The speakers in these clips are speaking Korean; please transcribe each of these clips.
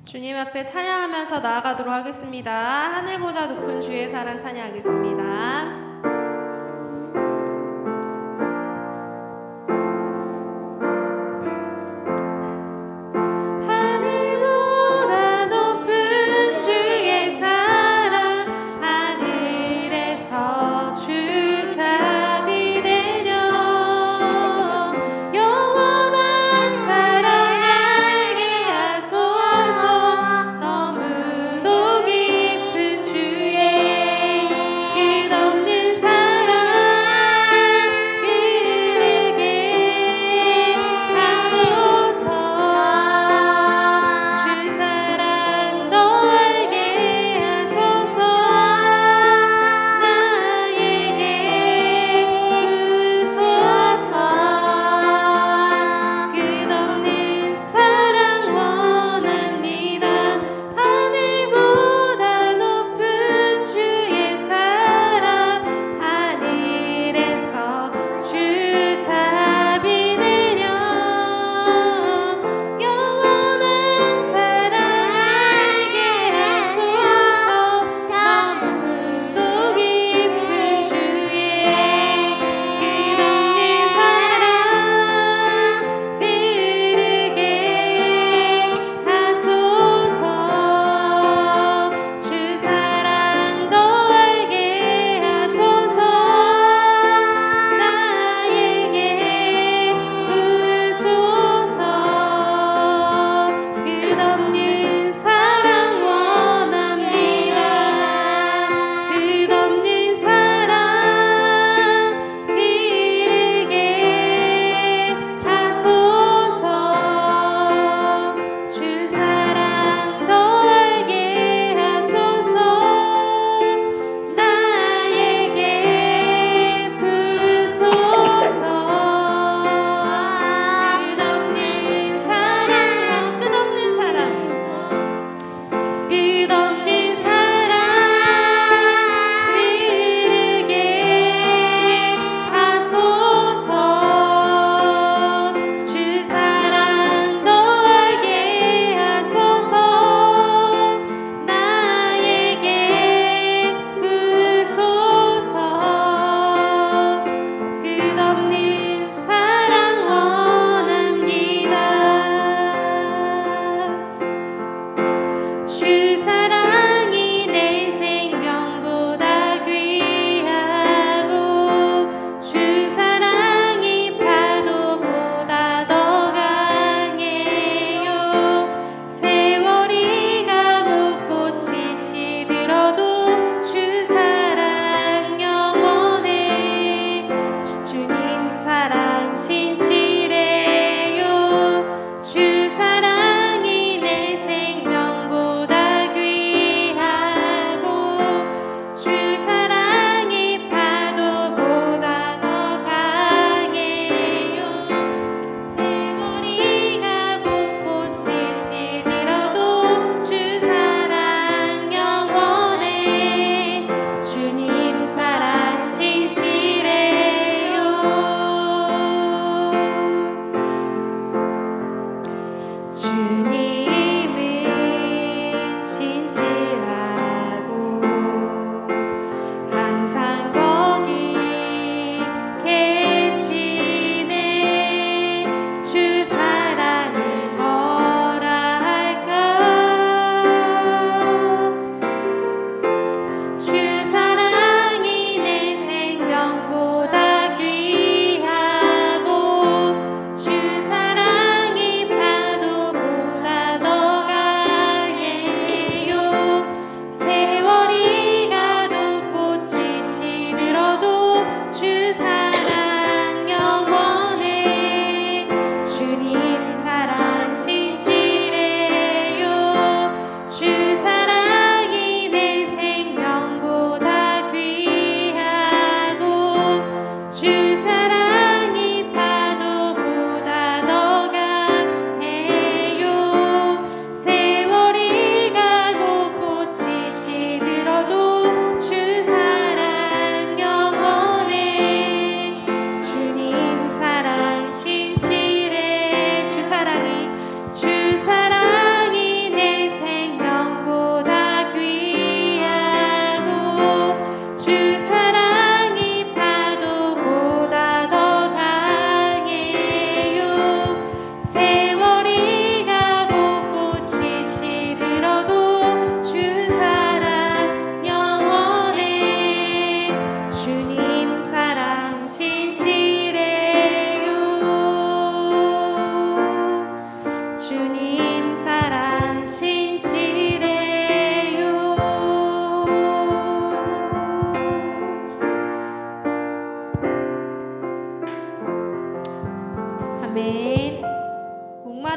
주님 앞에 찬양하면서 나아가도록 하겠습니다. 하늘보다 높은 주의 사랑 찬양하겠습니다. 없는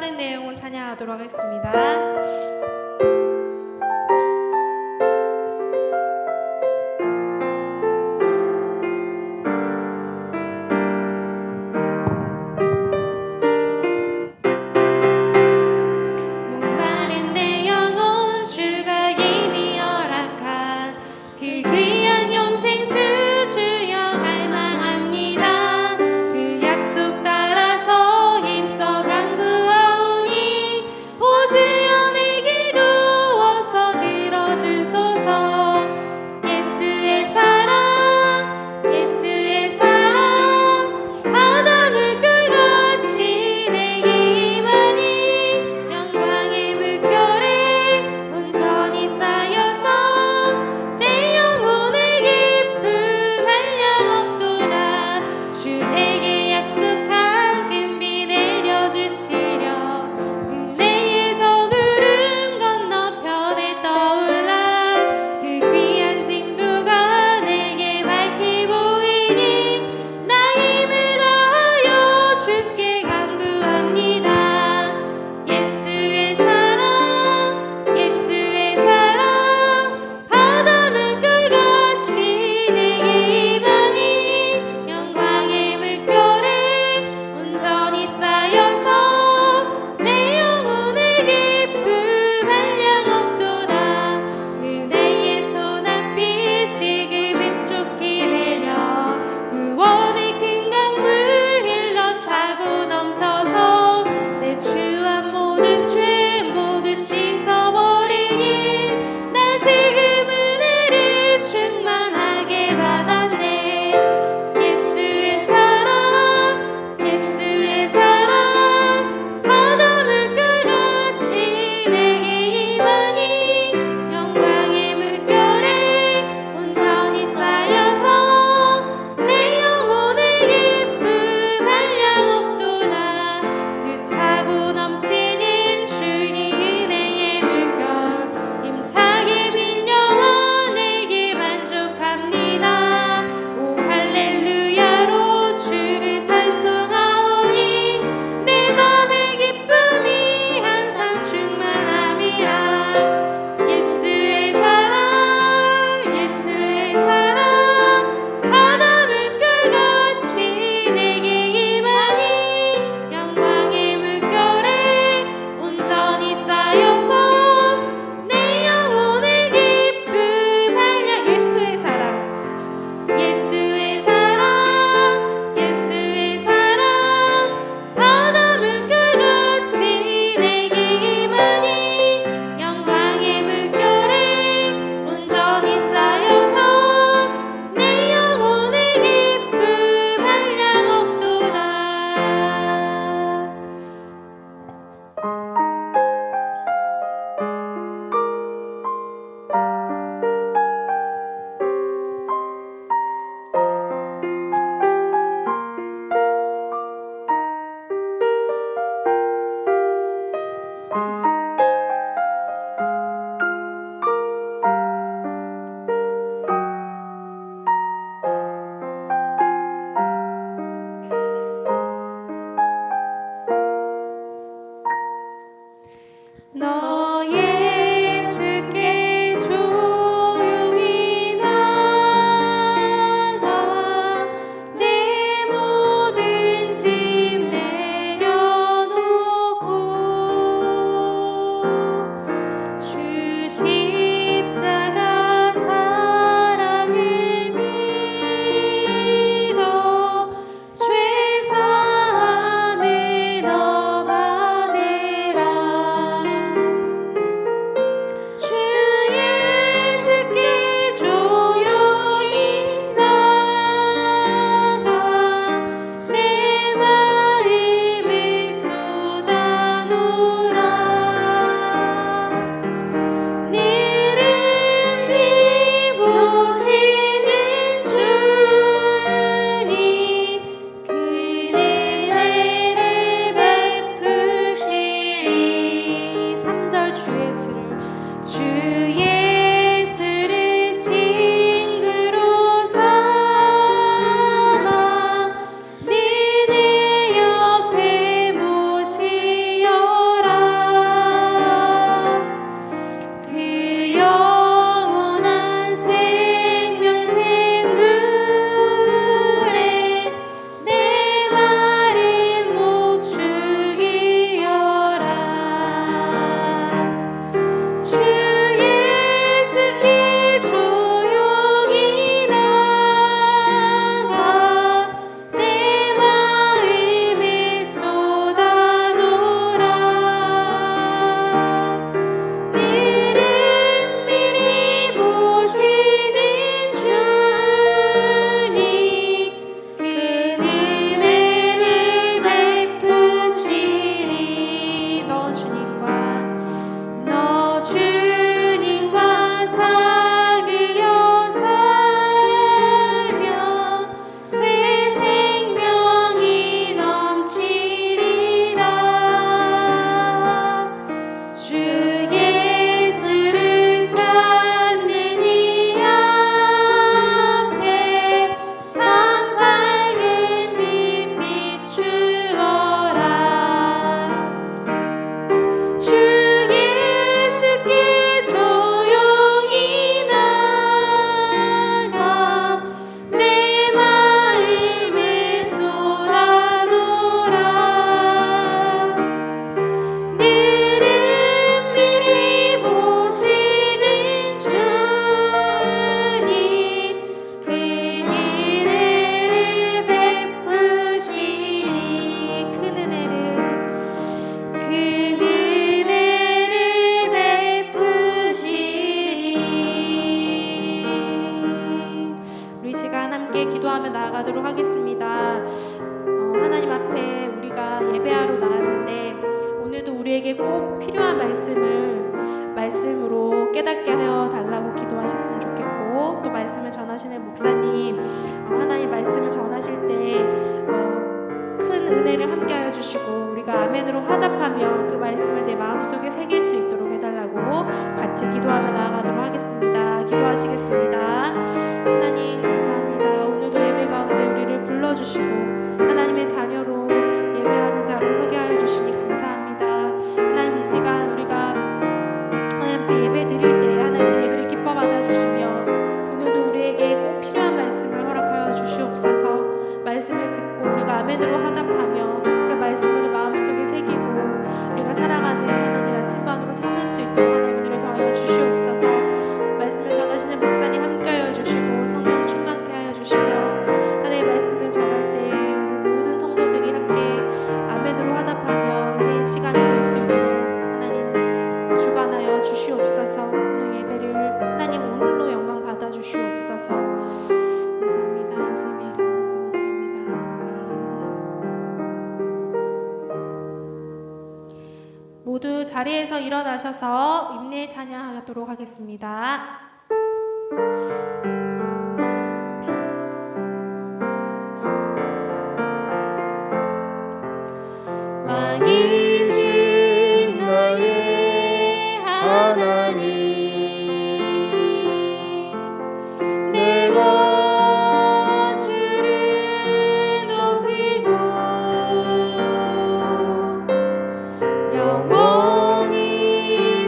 다른 내용은 찬양하도록 하겠습니다. 목마른 내 영혼 주가 이미 허락한 그 귀한 영생수 주여 갈망합니다. 그 약속 따라서 힘써 간구하오니 오 주여 내 기도 우리에게 꼭 필요한 말씀으로 깨닫게 하여 달라고 기도하셨으면 좋겠고, 또 말씀을 전하시는 목사님, 하나님 말씀을 전하실 때 큰 은혜를 함께하여 주시고, 우리가 아멘으로 화답하며 그 말씀을 내 마음속에 새길 수 있도록 해달라고 같이 기도하며 나아가도록 하겠습니다. 기도하시겠습니다. 하나님 감사합니다. 오늘도 예배 가운데 우리를 불러주시고 하나님의 자녀로 예배하는 자로 서게 하여 주시니 감사합니다. 하나님, 이 시간 우리가 하나님 앞에 예배 드릴 때 하나님 우리 예배를 기뻐 받아주시며, 오늘도 우리에게 꼭 필요한 말씀을 허락하여 주시옵소서. 말씀을 듣고 우리가 아멘으로 화답하며 그 말씀을 마음속에 새기고 우리가 살아가는 하나님 아침반으로 삼을 수 있도록 하나님 은혜를 더하여 주시옵소서. 말씀을 전하시는 목사님 함께하여 주시고 성령 충만케 하여 주시며, 하나님의 말씀을 전할 때 우리 모든 성도들이 함께 아멘으로 화답하며 은혜의 시간이 될 수 있도록 하나님 주관하여 주시옵소서. 오늘 예배를 하나님 홀로 영광 받아 주시옵소서. 감사합니다. 예수님의 이름으로 기도드립니다. 모두 자리에서 일어나셔서 임례 찬양하도록 하겠습니다. 왕이신 나의 하나님, 내가 주를 높이고 영원히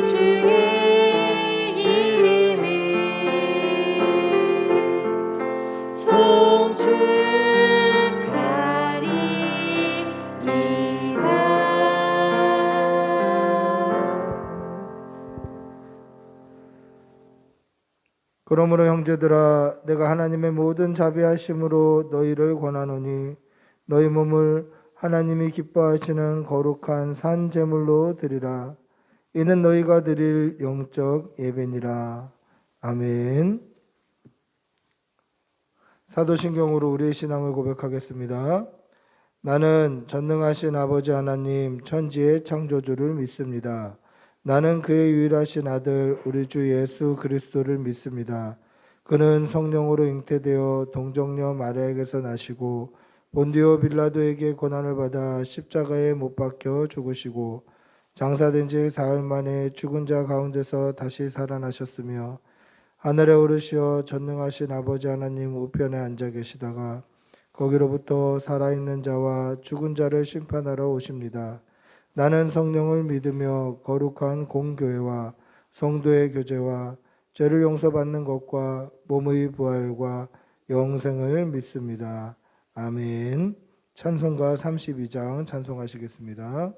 주의 이름을 그러므로 형제들아, 내가 하나님의 모든 자비하심으로 너희를 권하노니 너희 몸을 하나님이 기뻐하시는 거룩한 산 제물로 드리라. 이는 너희가 드릴 영적 예배니라. 아멘. 사도신경으로 우리의 신앙을 고백하겠습니다. 나는 전능하신 아버지 하나님 천지의 창조주를 믿습니다. 나는 그의 유일하신 아들 우리 주 예수 그리스도를 믿습니다. 그는 성령으로 잉태되어 동정녀 마리아에게서 나시고 본디오 빌라도에게 고난을 받아 십자가에 못 박혀 죽으시고 장사된 지 사흘 만에 죽은 자 가운데서 다시 살아나셨으며 하늘에 오르시어 전능하신 아버지 하나님 우편에 앉아 계시다가 거기로부터 살아있는 자와 죽은 자를 심판하러 오십니다. 나는 성령을 믿으며 거룩한 공교회와 성도의 교제와 죄를 용서받는 것과 몸의 부활과 영생을 믿습니다. 아멘. 찬송가 32장 찬송하시겠습니다.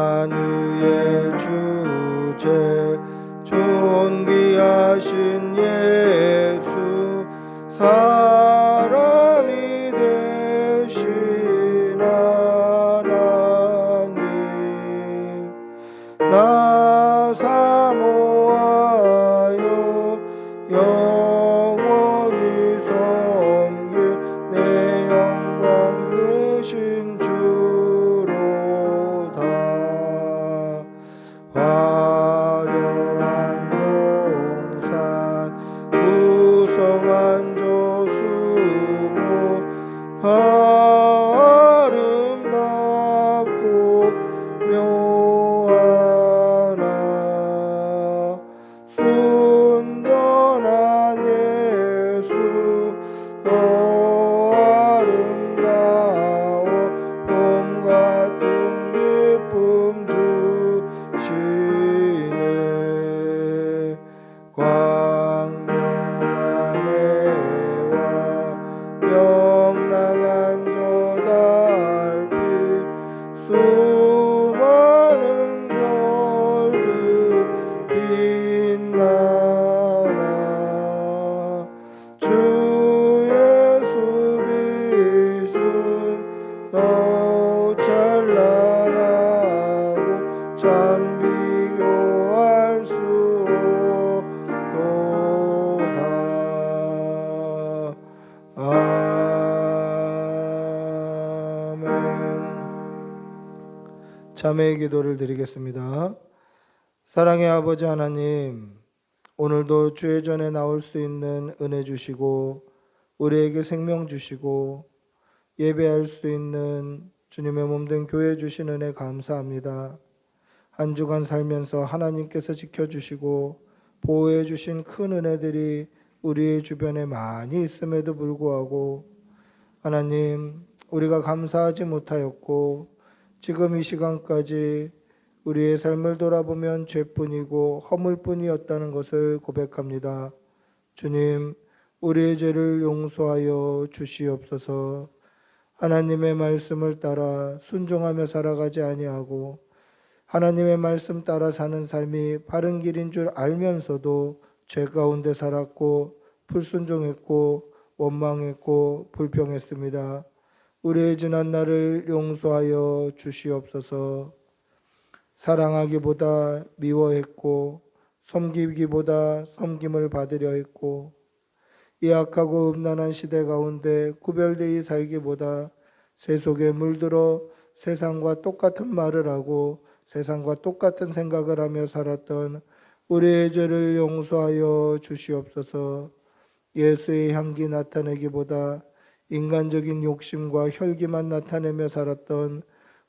만유의 주제 존귀하신 예수 사람이 되신 하나님 나 사모하여 영원히 섬길 내 영광 되신 주로다. 화려한 동산 무성한 저수모 아름답고 묘하나 순전한 예수 더 아름다워 봄 같은 기쁨 주시네. 광명한 해와 명랑한 저 달빛 수많은 별들 빛나나 주 예수 빛은 더욱 찬란하고 참 비교할 수 없도다. 자매의 기도를 드리겠습니다. 사랑의 아버지 하나님, 오늘도 주의 전에 나올 수 있는 은혜 주시고 우리에게 생명 주시고 예배할 수 있는 주님의 몸된 교회 주신 은혜 감사합니다. 한 주간 살면서 하나님께서 지켜주시고 보호해 주신 큰 은혜들이 우리의 주변에 많이 있음에도 불구하고 하나님, 우리가 감사하지 못하였고 지금 이 시간까지 우리의 삶을 돌아보면 죄뿐이고 허물뿐이었다는 것을 고백합니다. 주님, 우리의 죄를 용서하여 주시옵소서. 하나님의 말씀을 따라 순종하며 살아가지 아니하고 하나님의 말씀 따라 사는 삶이 바른 길인 줄 알면서도 죄 가운데 살았고 불순종했고 원망했고 불평했습니다. 우리의 지난 날을 용서하여 주시옵소서. 사랑하기보다 미워했고 섬기기보다 섬김을 받으려 했고 이 악하고 음란한 시대 가운데 구별되이 살기보다 세속에 물들어 세상과 똑같은 말을 하고 세상과 똑같은 생각을 하며 살았던 우리의 죄를 용서하여 주시옵소서. 예수의 향기 나타내기보다 인간적인 욕심과 혈기만 나타내며 살았던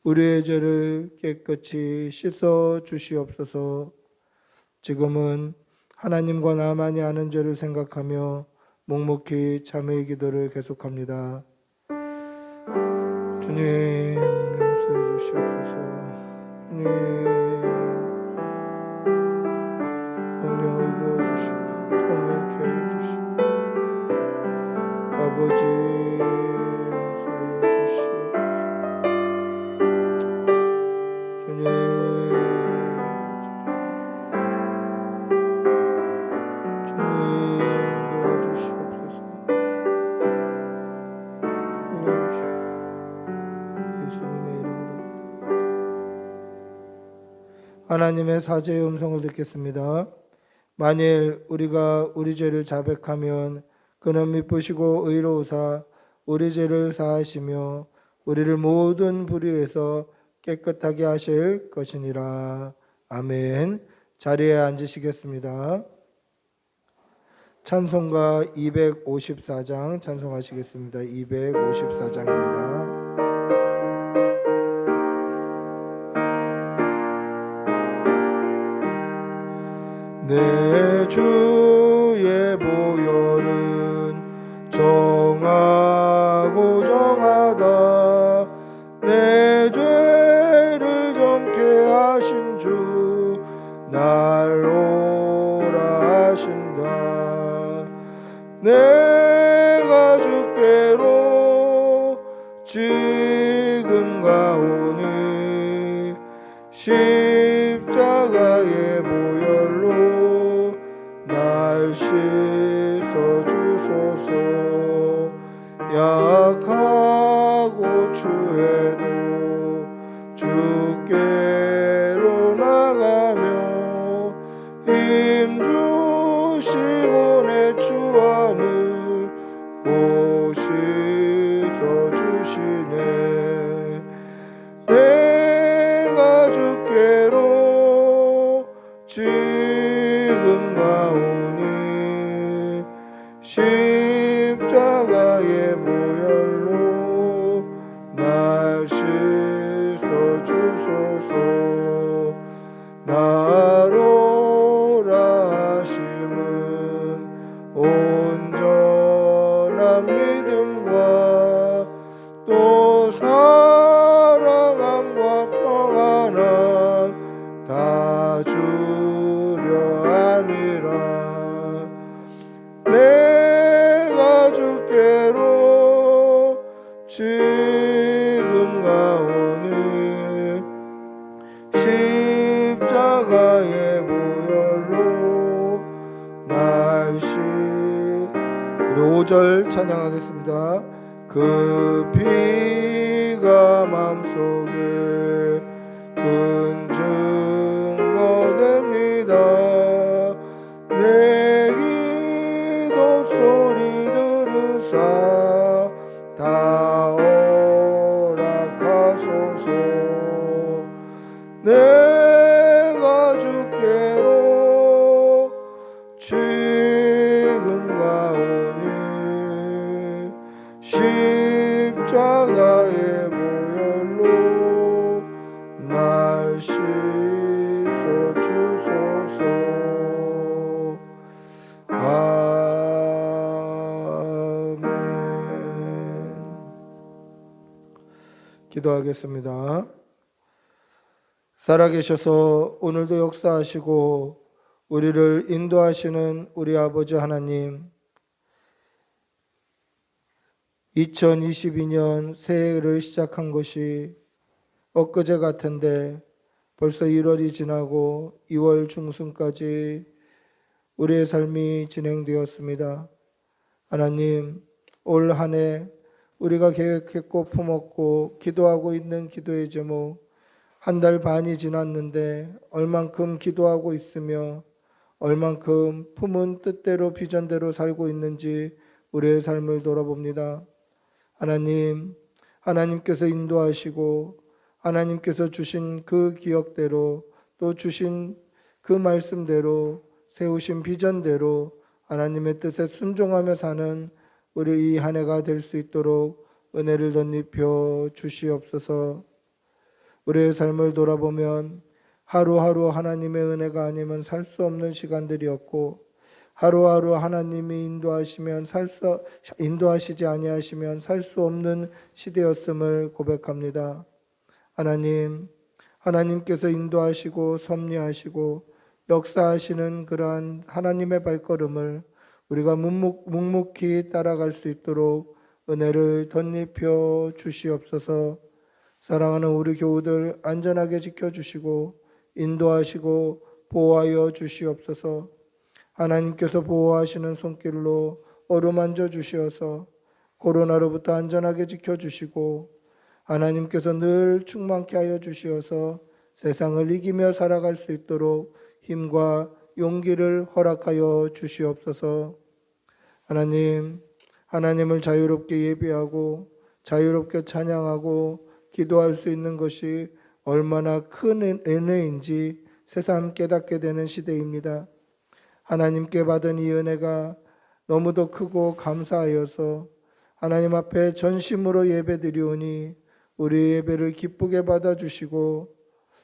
우리의 죄를 깨끗이 씻어 주시옵소서. 지금은 하나님과 나만이 아는 죄를 생각하며 묵묵히 자매의 기도를 계속합니다. 주님, 용서해 주시옵소서. 주님, 성령을 부어주시고 정결케 해주시고 아버지 용서해 주시옵소서. 주님 도와주시옵소서. 살려주시옵소서. 예수님의 이름으로 하나님의 사죄의 음성을 듣겠습니다. 만일 우리가 우리 죄를 자백하면 그는 미쁘시고 의로우사 우리 죄를 사하시며 우리를 모든 불의에서 깨끗하게 하실 것이니라. 아멘. 자리에 앉으시겠습니다. 찬송가 254장 찬송하시겠습니다. 254장입니다. 내 주의 보혈은 정하고 정하다. 내 죄를 정케 하신 주 날 오라 하신다. 내가 주께로 지금과 오늘 십자가의 보혈로 날 씻어 주소서. 약하고 추해도 주께로 나가며 힘 주시고 내 추함을 곧 씻어 주시네. 내가 주께로 지금과 오니 십자가의 보혈로 날 씻어 주소서. 나로라 하심은 온전한 믿음과 또 사랑함과 평안함 다 주려 함이라. 내가 주께로 지금과 오늘 십자가의 보혈로 날 우리 5절 찬양하겠습니다. 그 피가 마음속에 큰 증거됩니다. 내 기도 소리 들으사 다 허락하소서. 십자가의 보혈로 날 씻어 주소서. 아멘. 기도하겠습니다. 살아계셔서 오늘도 역사하시고 우리를 인도하시는 우리 아버지 하나님, 2022년 새해를 시작한 것이 엊그제 같은데 벌써 1월이 지나고 2월 중순까지 우리의 삶이 진행되었습니다. 하나님, 올 한 해 우리가 계획했고 품었고 기도하고 있는 기도의 제목, 한 달 반이 지났는데 얼만큼 기도하고 있으며 얼만큼 품은 뜻대로 비전대로 살고 있는지 우리의 삶을 돌아봅니다. 하나님, 하나님께서 인도하시고 하나님께서 주신 그 기억대로 또 주신 그 말씀대로 세우신 비전대로 하나님의 뜻에 순종하며 사는 우리 이 한 해가 될 수 있도록 은혜를 덧입혀 주시옵소서. 우리의 삶을 돌아보면 하루하루 하나님의 은혜가 아니면 살 수 없는 시간들이었고, 하루하루 하나님이 인도하시지 아니하시면 살 수 없는 시대였음을 고백합니다. 하나님, 하나님께서 인도하시고 섭리하시고 역사하시는 그러한 하나님의 발걸음을 우리가 묵묵히 따라갈 수 있도록 은혜를 덧입혀 주시옵소서. 사랑하는 우리 교우들 안전하게 지켜주시고 인도하시고 보호하여 주시옵소서. 하나님께서 보호하시는 손길로 어루만져 주시어서 코로나로부터 안전하게 지켜주시고 하나님께서 늘 충만케 하여 주시어서 세상을 이기며 살아갈 수 있도록 힘과 용기를 허락하여 주시옵소서. 하나님, 하나님을 자유롭게 예배하고 자유롭게 찬양하고 기도할 수 있는 것이 얼마나 큰 은혜인지 새삼 깨닫게 되는 시대입니다. 하나님께 받은 이 은혜가 너무도 크고 감사하여서 하나님 앞에 전심으로 예배드리오니 우리 예배를 기쁘게 받아주시고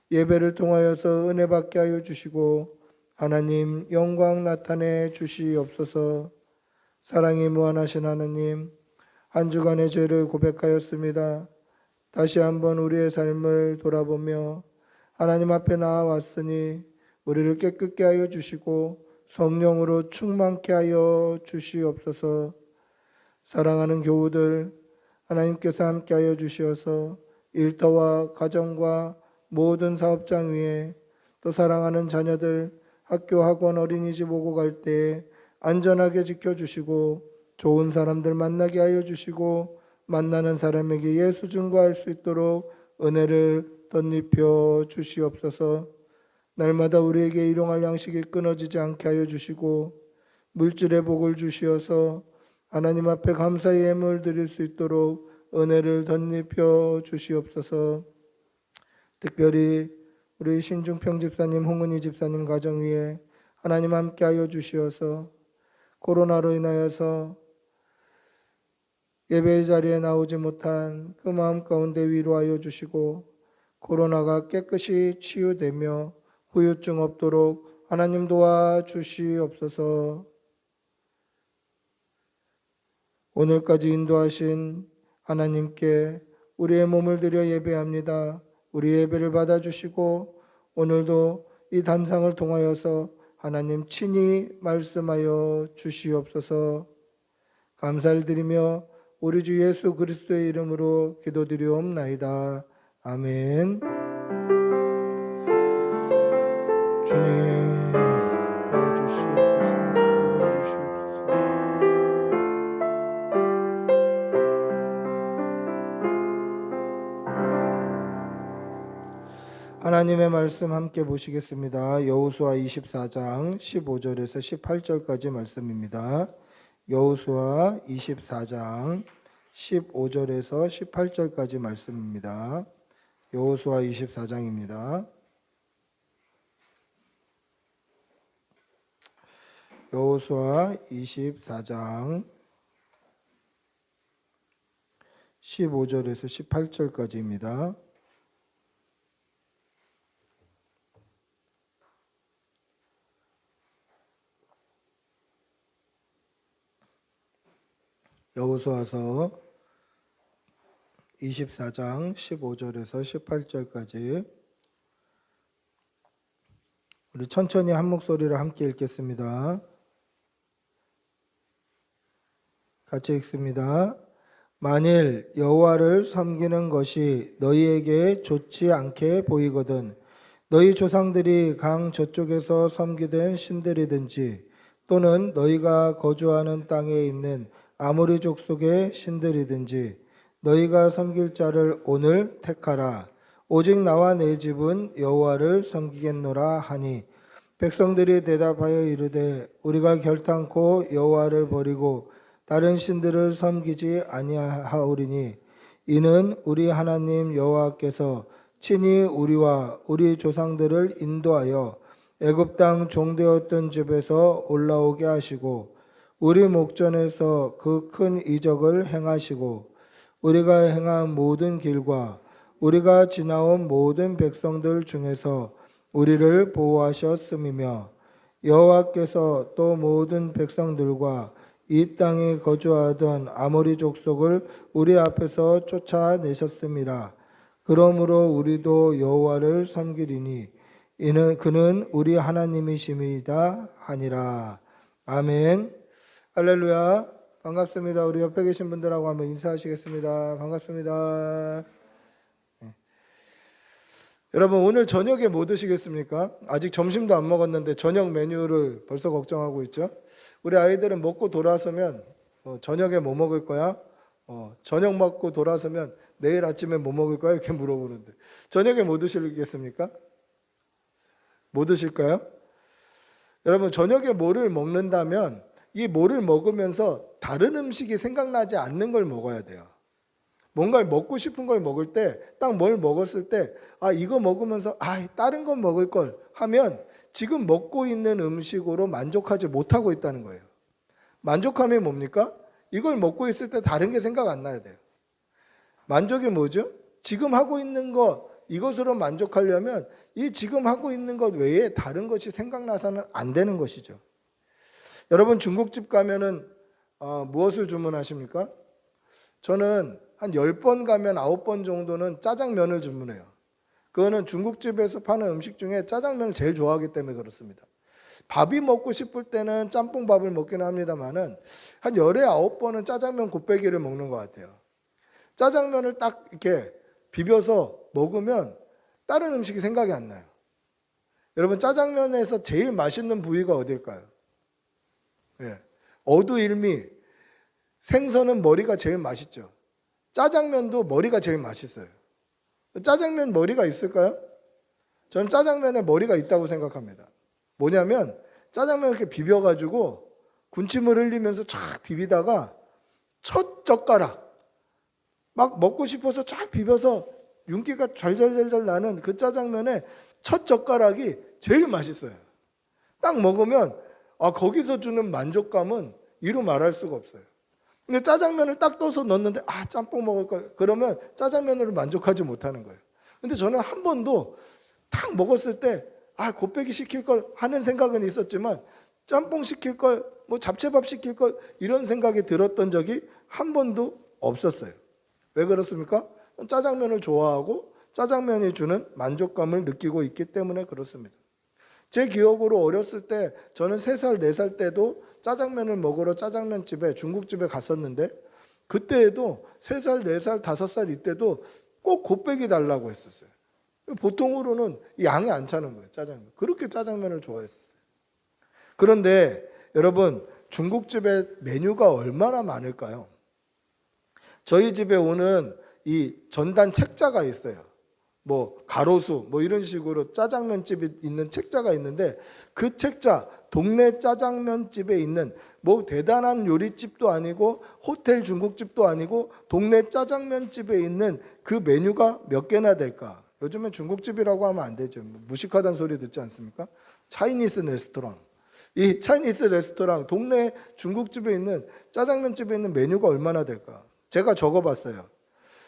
예배를 통하여서 은혜 받게 하여 주시고 하나님 영광 나타내 주시옵소서. 사랑이 무한하신 하나님, 한 주간의 죄를 고백하였습니다. 다시 한번 우리의 삶을 돌아보며 하나님 앞에 나아왔으니 우리를 깨끗게 하여 주시고 성령으로 충만케 하여 주시옵소서. 사랑하는 교우들, 하나님께서 함께 하여 주시어서 일터와 가정과 모든 사업장 위에 또 사랑하는 자녀들 학교 학원 어린이집 오고 갈 때 안전하게 지켜주시고 좋은 사람들 만나게 하여 주시고 만나는 사람에게 예수 증거할 수 있도록 은혜를 덧입혀 주시옵소서. 날마다 우리에게 일용할 양식이 끊어지지 않게 하여 주시고 물질의 복을 주시어서 하나님 앞에 감사의 예물 드릴 수 있도록 은혜를 덧입혀 주시옵소서. 특별히 우리 신중평 집사님, 홍은희 집사님 가정 위에 하나님 함께 하여 주시어서 코로나로 인하여서 예배의 자리에 나오지 못한 그 마음 가운데 위로하여 주시고 코로나가 깨끗이 치유되며 후유증 없도록 하나님 도와주시옵소서. 오늘까지 인도하신 하나님께 우리의 몸을 드려 예배합니다. 우리 예배를 받아주시고 오늘도 이 단상을 통하여서 하나님 친히 말씀하여 주시옵소서. 감사를 드리며 우리 주 예수 그리스도의 이름으로 기도드리옵나이다. 아멘. 주님 도와주시옵소서. 믿음 주시옵소서. 하나님의 말씀 함께 보시겠습니다. 여호수아 24장 15절에서 18절까지 말씀입니다. 여호수아 24장 15절에서 18절까지 말씀입니다. 여호수아 24장입니다. 여호수아 24장 15절에서 18절까지입니다. 여호수아서 24장 15절에서 18절까지 우리 천천히 한 목소리로 함께 읽겠습니다. 같이 읽습니다. 만일 여호와를 섬기는 것이 너희에게 좋지 않게 보이거든 너희 조상들이 강 저쪽에서 섬기던 신들이든지 또는 너희가 거주하는 땅에 있는 아모리 족속의 신들이든지 너희가 섬길 자를 오늘 택하라. 오직 나와 내 집은 여호와를 섬기겠노라 하니 백성들이 대답하여 이르되 우리가 결탄코 여호와를 버리고 다른 신들을 섬기지 아니하오리니 이는 우리 하나님 여호와께서 친히 우리와 우리 조상들을 인도하여 애굽 땅 종되었던 집에서 올라오게 하시고 우리 목전에서 그 큰 이적을 행하시고 우리가 행한 모든 길과 우리가 지나온 모든 백성들 중에서 우리를 보호하셨음이며 여호와께서 또 모든 백성들과 이 땅에 거주하던 아모리 족속을 우리 앞에서 쫓아내셨음이라. 그러므로 우리도 여호와를 섬기리니 이는 그는 우리 하나님이심이다 하니라. 아멘. 할렐루야. 반갑습니다. 우리 옆에 계신 분들하고 한번 인사하시겠습니다. 반갑습니다. 네. 여러분 오늘 저녁에 뭐 드시겠습니까? 아직 점심도 안 먹었는데 저녁 메뉴를 벌써 걱정하고 있죠. 우리 아이들은 먹고 돌아서면 저녁에 뭐 먹을 거야? 저녁 먹고 돌아서면 내일 아침에 뭐 먹을 거야? 이렇게 물어보는데 저녁에 뭐 드시겠습니까? 뭐 드실까요? 여러분 저녁에 뭐를 먹는다면 이 뭐를 먹으면서 다른 음식이 생각나지 않는 걸 먹어야 돼요. 뭔가를 먹고 싶은 걸 먹을 때 딱 뭘 먹었을 때 이거 먹으면서 다른 거 먹을 걸 하면 지금 먹고 있는 음식으로 만족하지 못하고 있다는 거예요. 만족함이 뭡니까? 이걸 먹고 있을 때 다른 게 생각 안 나야 돼요. 만족이 뭐죠? 지금 하고 있는 것 이것으로 만족하려면 이 지금 하고 있는 것 외에 다른 것이 생각나서는 안 되는 것이죠. 여러분 중국집 가면은 무엇을 주문하십니까? 저는 한 10번 가면 9번 정도는 짜장면을 주문해요. 그거는 중국집에서 파는 음식 중에 짜장면을 제일 좋아하기 때문에 그렇습니다. 밥이 먹고 싶을 때는 짬뽕밥을 먹긴 합니다만은 한 열에 9번은 짜장면 곱빼기를 먹는 것 같아요. 짜장면을 딱 이렇게 비벼서 먹으면 다른 음식이 생각이 안 나요. 여러분 짜장면에서 제일 맛있는 부위가 어딜까요? 어두일미 생선은 머리가 제일 맛있죠. 짜장면도 머리가 제일 맛있어요. 짜장면 머리가 있을까요? 저는 짜장면에 머리가 있다고 생각합니다. 뭐냐면 짜장면 이렇게 비벼가지고 군침을 흘리면서 쫙 비비다가 첫 젓가락 막 먹고 싶어서 쫙 비벼서 윤기가 잘잘잘잘 나는 그 짜장면에 첫 젓가락이 제일 맛있어요. 딱 먹으면 거기서 주는 만족감은 이루 말할 수가 없어요. 근데 짜장면을 딱 떠서 넣었는데 짬뽕 먹을 걸 그러면 짜장면으로 만족하지 못하는 거예요. 근데 저는 한 번도 딱 먹었을 때 곱빼기 시킬 걸 하는 생각은 있었지만 짬뽕 시킬 걸 뭐 잡채밥 시킬 걸 이런 생각이 들었던 적이 한 번도 없었어요. 왜 그렇습니까? 짜장면을 좋아하고 짜장면이 주는 만족감을 느끼고 있기 때문에 그렇습니다. 제 기억으로 어렸을 때 저는 3살, 4살 때도 짜장면을 먹으러 짜장면집에 중국집에 갔었는데 그때에도 3살, 4살, 5살 이때도 꼭 곱빼기 달라고 했었어요. 보통으로는 양이 안 차는 거예요. 짜장면. 그렇게 짜장면을 좋아했었어요. 그런데 여러분 중국집의 메뉴가 얼마나 많을까요? 저희 집에 오는 이 전단 책자가 있어요. 뭐 가로수 뭐 이런 식으로 짜장면집이 있는 책자가 있는데 그 책자 동네 짜장면집에 있는 뭐 대단한 요리집도 아니고 호텔 중국집도 아니고 동네 짜장면집에 있는 그 메뉴가 몇 개나 될까? 요즘엔 중국집이라고 하면 안 되죠. 무식하다는 소리 듣지 않습니까? 차이니스 레스토랑. 이 차이니스 레스토랑 동네 중국집에 있는 짜장면집에 있는 메뉴가 얼마나 될까? 제가 적어봤어요.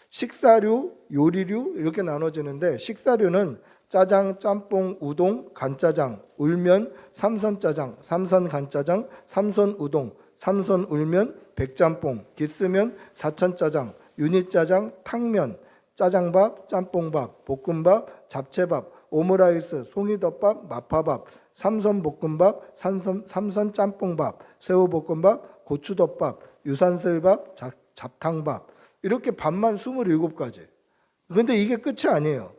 식사류, 요리류 이렇게 나눠지는데 식사류는 짜장, 짬뽕, 우동, 간짜장, 울면, 삼선짜장, 삼선간짜장, 삼선우동, 삼선울면, 백짬뽕, 기스면, 사천짜장, 유니짜장, 탕면, 짜장밥, 짬뽕밥, 볶음밥, 잡채밥, 오므라이스, 송이덮밥, 마파밥, 삼선볶음밥, 삼선짬뽕밥, 새우볶음밥, 고추덮밥, 유산슬밥, 잡탕밥 이렇게 밥만 27가지. 근데 이게 끝이 아니에요.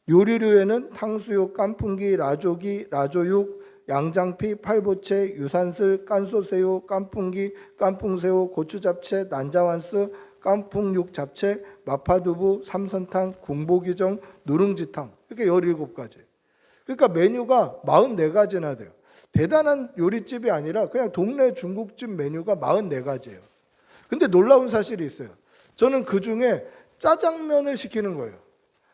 요리류에는 탕수육, 깐풍기, 라조기, 라조육, 양장피, 팔보채, 유산슬, 깐소새우, 깐풍기, 깐풍새우, 고추잡채, 난자완스, 깐풍육 잡채, 마파두부, 삼선탕, 궁보기정, 누룽지탕 이렇게 17가지. 그러니까 메뉴가 44가지나 돼요. 대단한 요리집이 아니라 그냥 동네 중국집 메뉴가 44가지예요. 근데 놀라운 사실이 있어요. 저는 그중에 짜장면을 시키는 거예요.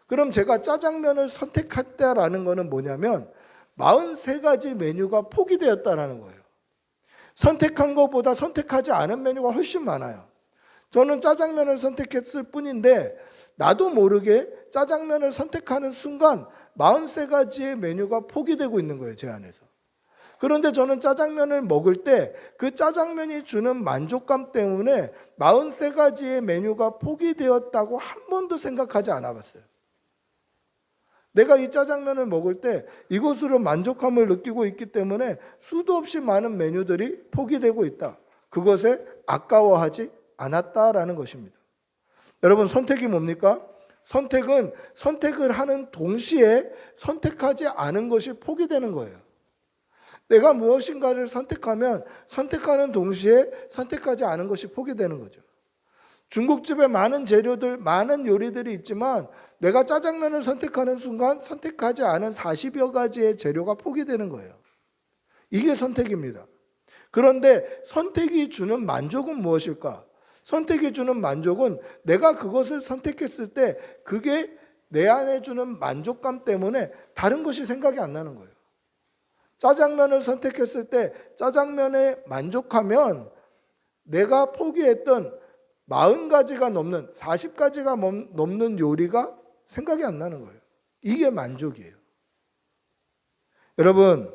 그럼 제가 짜장면을 선택했다라는 거는 뭐냐면 43가지 메뉴가 포기되었다라는 거예요. 선택한 것보다 선택하지 않은 메뉴가 훨씬 많아요. 저는 짜장면을 선택했을 뿐인데 나도 모르게 짜장면을 선택하는 순간 43가지의 메뉴가 포기되고 있는 거예요, 제 안에서. 그런데 저는 짜장면을 먹을 때 그 짜장면이 주는 만족감 때문에 43가지의 메뉴가 포기되었다고 한 번도 생각하지 않아 봤어요. 내가 이 짜장면을 먹을 때 이것으로 만족감을 느끼고 있기 때문에 수도 없이 많은 메뉴들이 포기되고 있다. 그것에 아까워하지 않았다라는 것입니다. 여러분, 선택이 뭡니까? 선택은 선택을 하는 동시에 선택하지 않은 것이 포기되는 거예요. 내가 무엇인가를 선택하면 선택하는 동시에 선택하지 않은 것이 포기되는 거죠. 중국집에 많은 재료들, 많은 요리들이 있지만 내가 짜장면을 선택하는 순간 선택하지 않은 40여 가지의 재료가 포기되는 거예요. 이게 선택입니다. 그런데 선택이 주는 만족은 무엇일까? 선택이 주는 만족은 내가 그것을 선택했을 때 그게 내 안에 주는 만족감 때문에 다른 것이 생각이 안 나는 거예요. 짜장면을 선택했을 때 짜장면에 만족하면 내가 포기했던 40가지가 넘는 40가지가 넘는 요리가 생각이 안 나는 거예요. 이게 만족이에요. 여러분,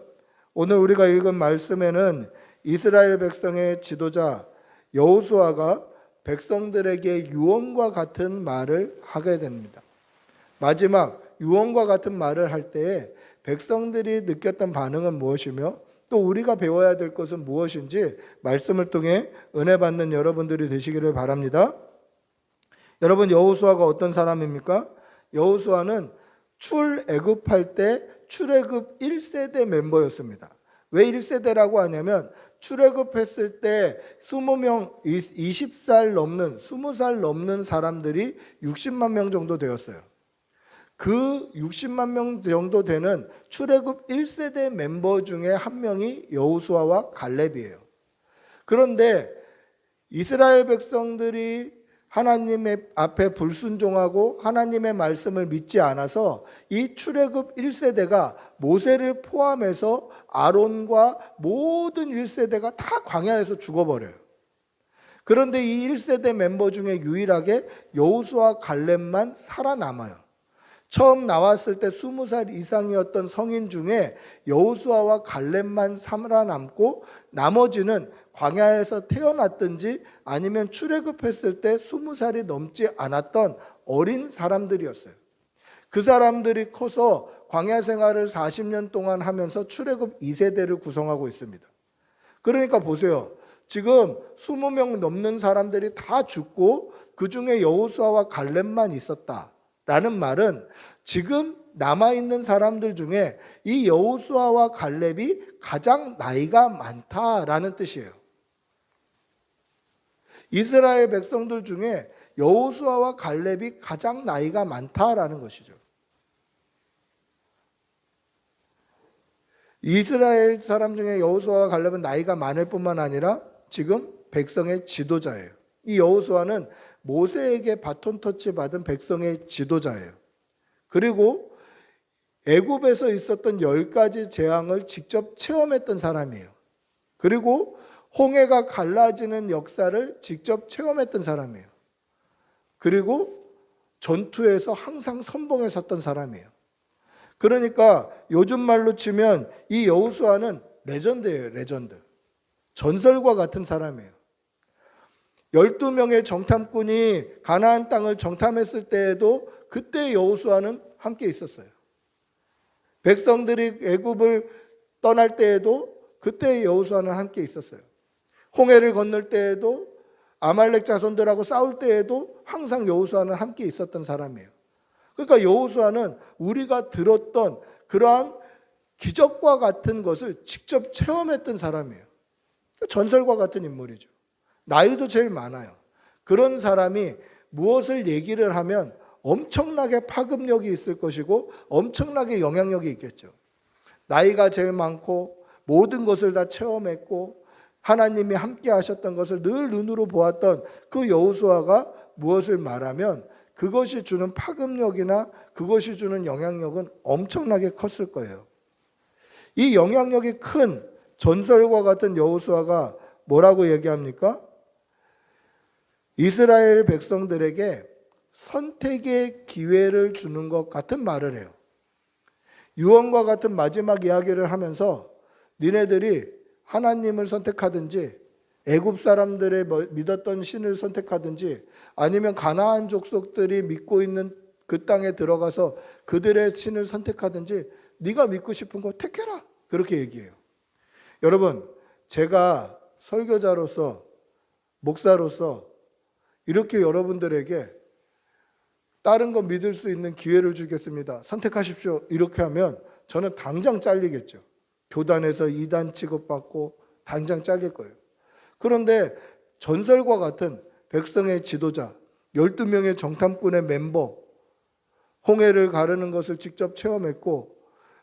오늘 우리가 읽은 말씀에는 이스라엘 백성의 지도자 여호수아가 백성들에게 유언과 같은 말을 하게 됩니다. 마지막 유언과 같은 말을 할 때에 백성들이 느꼈던 반응은 무엇이며 또 우리가 배워야 될 것은 무엇인지 말씀을 통해 은혜 받는 여러분들이 되시기를 바랍니다. 여러분, 여호수아가 어떤 사람입니까? 여호수아는 출애굽할 때 출애굽 1세대 멤버였습니다. 왜 1세대라고 하냐면 출애굽했을 때 20명, 20살 넘는 20살 넘는 사람들이 60만 명 정도 되었어요. 그 60만 명 정도 되는 출애굽 1세대 멤버 중에 한 명이 여호수아와 갈렙이에요. 그런데 이스라엘 백성들이 하나님의 앞에 불순종하고 하나님의 말씀을 믿지 않아서 이 출애굽 1세대가 모세를 포함해서 아론과 모든 1세대가 다 광야에서 죽어버려요. 그런데 이 1세대 멤버 중에 유일하게 여호수아 갈렙만 살아남아요. 처음 나왔을 때 20살 이상이었던 성인 중에 여호수아와 갈렙만 살아남고 나머지는 광야에서 태어났든지 아니면 출애굽했을 때 20살이 넘지 않았던 어린 사람들이었어요. 그 사람들이 커서 광야 생활을 40년 동안 하면서 출애굽 2세대를 구성하고 있습니다. 그러니까 보세요. 지금 20명 넘는 사람들이 다 죽고 그 중에 여호수아와 갈렙만 있었다라는 말은 지금 남아있는 사람들 중에 이 여호수아와 갈렙이 가장 나이가 많다라는 뜻이에요. 이스라엘 백성들 중에 여호수아와 갈렙이 가장 나이가 많다라는 것이죠. 이스라엘 사람 중에 여호수아와 갈렙은 나이가 많을 뿐만 아니라 지금 백성의 지도자예요. 이 여호수아는 모세에게 바톤 터치 받은 백성의 지도자예요. 그리고 애굽에서 있었던 10가지 재앙을 직접 체험했던 사람이에요. 그리고 홍해가 갈라지는 역사를 직접 체험했던 사람이에요. 그리고 전투에서 항상 선봉에 섰던 사람이에요. 그러니까 요즘 말로 치면 이 여호수아는 레전드예요. 레전드. 전설과 같은 사람이에요. 12명의 정탐꾼이 가나안 땅을 정탐했을 때에도 그때 여호수아는 함께 있었어요. 백성들이 애굽을 떠날 때에도 그때 여호수아는 함께 있었어요. 홍해를 건널 때에도 아말렉 자손들하고 싸울 때에도 항상 여호수아는 함께 있었던 사람이에요. 그러니까 여호수아는 우리가 들었던 그러한 기적과 같은 것을 직접 체험했던 사람이에요. 전설과 같은 인물이죠. 나이도 제일 많아요. 그런 사람이 무엇을 얘기를 하면 엄청나게 파급력이 있을 것이고 엄청나게 영향력이 있겠죠. 나이가 제일 많고 모든 것을 다 체험했고 하나님이 함께 하셨던 것을 늘 눈으로 보았던 그 여호수아가 무엇을 말하면 그것이 주는 파급력이나 그것이 주는 영향력은 엄청나게 컸을 거예요. 이 영향력이 큰 전설과 같은 여호수아가 뭐라고 얘기합니까? 이스라엘 백성들에게 선택의 기회를 주는 것 같은 말을 해요. 유언과 같은 마지막 이야기를 하면서 니네들이 하나님을 선택하든지 애굽 사람들의 믿었던 신을 선택하든지 아니면 가나안 족속들이 믿고 있는 그 땅에 들어가서 그들의 신을 선택하든지 네가 믿고 싶은 거 택해라. 그렇게 얘기해요. 여러분, 제가 설교자로서 목사로서 이렇게 여러분들에게 다른 거 믿을 수 있는 기회를 주겠습니다. 선택하십시오. 이렇게 하면 저는 당장 잘리겠죠. 교단에서 이단 취급받고 당장 잘릴 거예요. 그런데 전설과 같은 백성의 지도자, 12명의 정탐꾼의 멤버, 홍해를 가르는 것을 직접 체험했고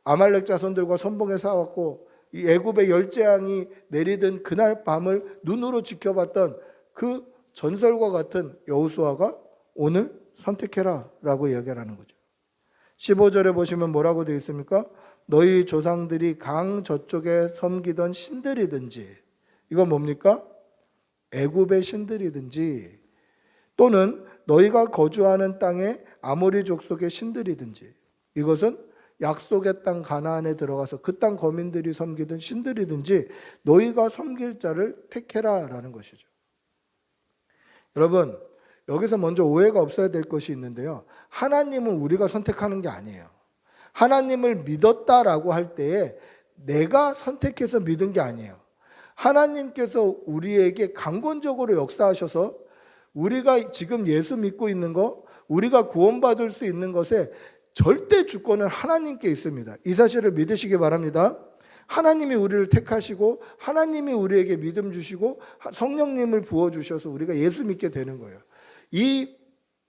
아말렉 자손들과 선봉에 싸웠고 이 애굽의 열재앙이 내리던 그날 밤을 눈으로 지켜봤던 그 전설과 같은 여호수아가 오늘 선택해라 라고 이야기하는 거죠. 15절에 보시면 뭐라고 되어 있습니까? 너희 조상들이 강 저쪽에 섬기던 신들이든지, 이건 뭡니까? 애굽의 신들이든지 또는 너희가 거주하는 땅의 아모리 족속의 신들이든지, 이것은 약속의 땅 가나안에 들어가서 그 땅 거민들이 섬기던 신들이든지 너희가 섬길 자를 택해라 라는 것이죠. 여러분, 여기서 먼저 오해가 없어야 될 것이 있는데요. 하나님은 우리가 선택하는 게 아니에요. 하나님을 믿었다라고 할 때에 내가 선택해서 믿은 게 아니에요. 하나님께서 우리에게 강권적으로 역사하셔서 우리가 지금 예수 믿고 있는 거, 우리가 구원받을 수 있는 것에 절대 주권은 하나님께 있습니다. 이 사실을 믿으시기 바랍니다. 하나님이 우리를 택하시고 하나님이 우리에게 믿음 주시고 성령님을 부어주셔서 우리가 예수 믿게 되는 거예요. 이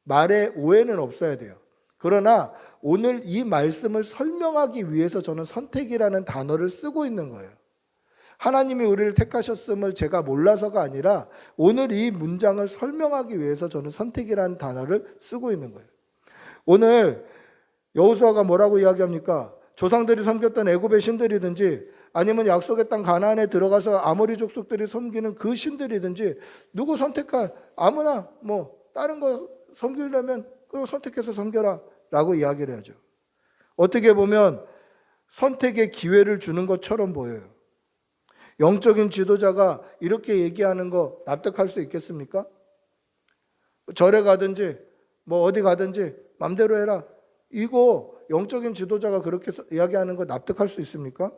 말에 오해는 없어야 돼요. 그러나 오늘 이 말씀을 설명하기 위해서 저는 선택이라는 단어를 쓰고 있는 거예요. 하나님이 우리를 택하셨음을 제가 몰라서가 아니라 오늘 이 문장을 설명하기 위해서 저는 선택이라는 단어를 쓰고 있는 거예요. 오늘 여호수아가 뭐라고 이야기합니까? 조상들이 섬겼던 애굽의 신들이든지 아니면 약속의 땅 가나안에 들어가서 아모리 족속들이 섬기는 그 신들이든지 누구 선택할, 아무나 뭐 다른 거 섬기려면 그거 선택해서 섬겨라 라고 이야기를 하죠. 어떻게 보면 선택의 기회를 주는 것처럼 보여요. 영적인 지도자가 이렇게 얘기하는 거 납득할 수 있겠습니까? 절에 가든지 뭐 어디 가든지 맘대로 해라. 이거 영적인 지도자가 그렇게 이야기하는 거 납득할 수 있습니까?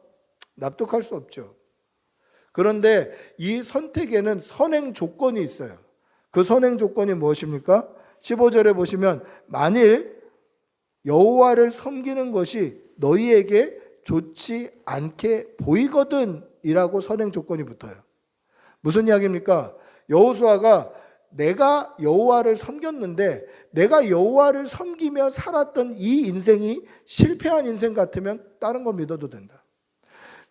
납득할 수 없죠. 그런데 이 선택에는 선행 조건이 있어요. 그 선행 조건이 무엇입니까? 15절에 보시면 만일 여호와를 섬기는 것이 너희에게 좋지 않게 보이거든 이라고 선행 조건이 붙어요. 무슨 이야기입니까? 여호수아가 내가 여호와를 섬겼는데 내가 여호와를 섬기며 살았던 이 인생이 실패한 인생 같으면 다른 거 믿어도 된다.